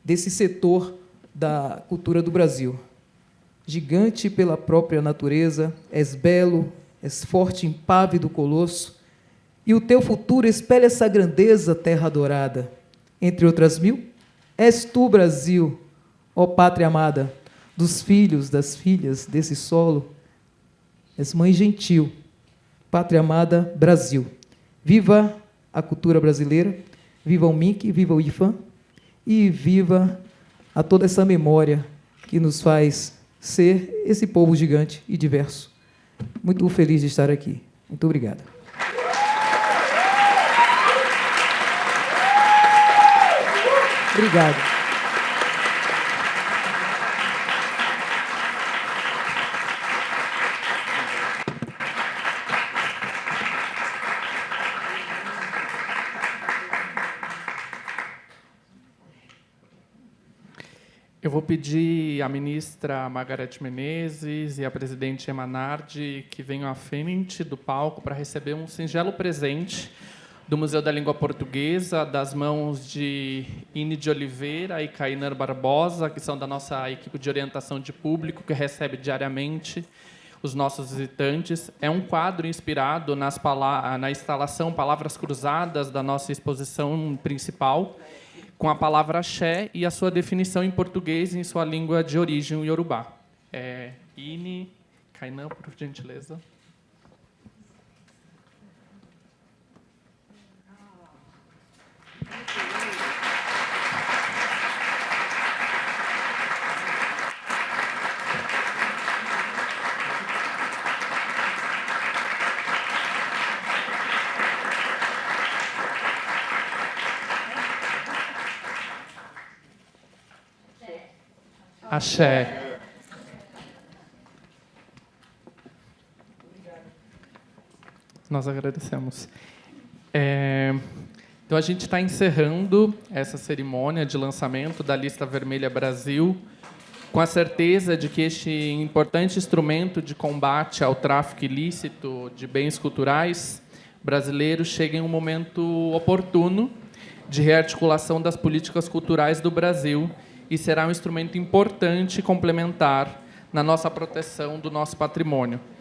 setor da cultura do Brasil. Gigante pela própria natureza, és belo, és forte, impávido colosso, e o teu futuro espelha essa grandeza, terra adorada. Entre outras mil, és tu, Brasil, ó pátria amada, dos filhos, das filhas desse solo, és mãe gentil, pátria amada, Brasil. Viva a cultura brasileira, viva o MINC, viva o IFAM, e viva a toda essa memória que nos faz ser esse povo gigante e diverso. Muito feliz de estar aqui. Muito obrigado. Obrigado.
Eu vou pedir à ministra Margarete Menezes e à presidente Emma Nardi que venham à frente do palco para receber um singelo presente do Museu da Língua Portuguesa, das mãos de Ine de Oliveira e Cainan Barbosa, que são da nossa equipe de orientação de público, que recebe diariamente os nossos visitantes. É um quadro inspirado na instalação Palavras Cruzadas da nossa exposição principal, com a palavra axé e a sua definição em português em sua língua de origem, o Iorubá. Ine, Kainan, por gentileza. Axé. Nós agradecemos. Então, a gente está encerrando essa cerimônia de lançamento da Lista Vermelha Brasil, com a certeza de que este importante instrumento de combate ao tráfico ilícito de bens culturais brasileiros chega em um momento oportuno de rearticulação das políticas culturais do Brasil e será um instrumento importante e complementar na nossa proteção do nosso patrimônio.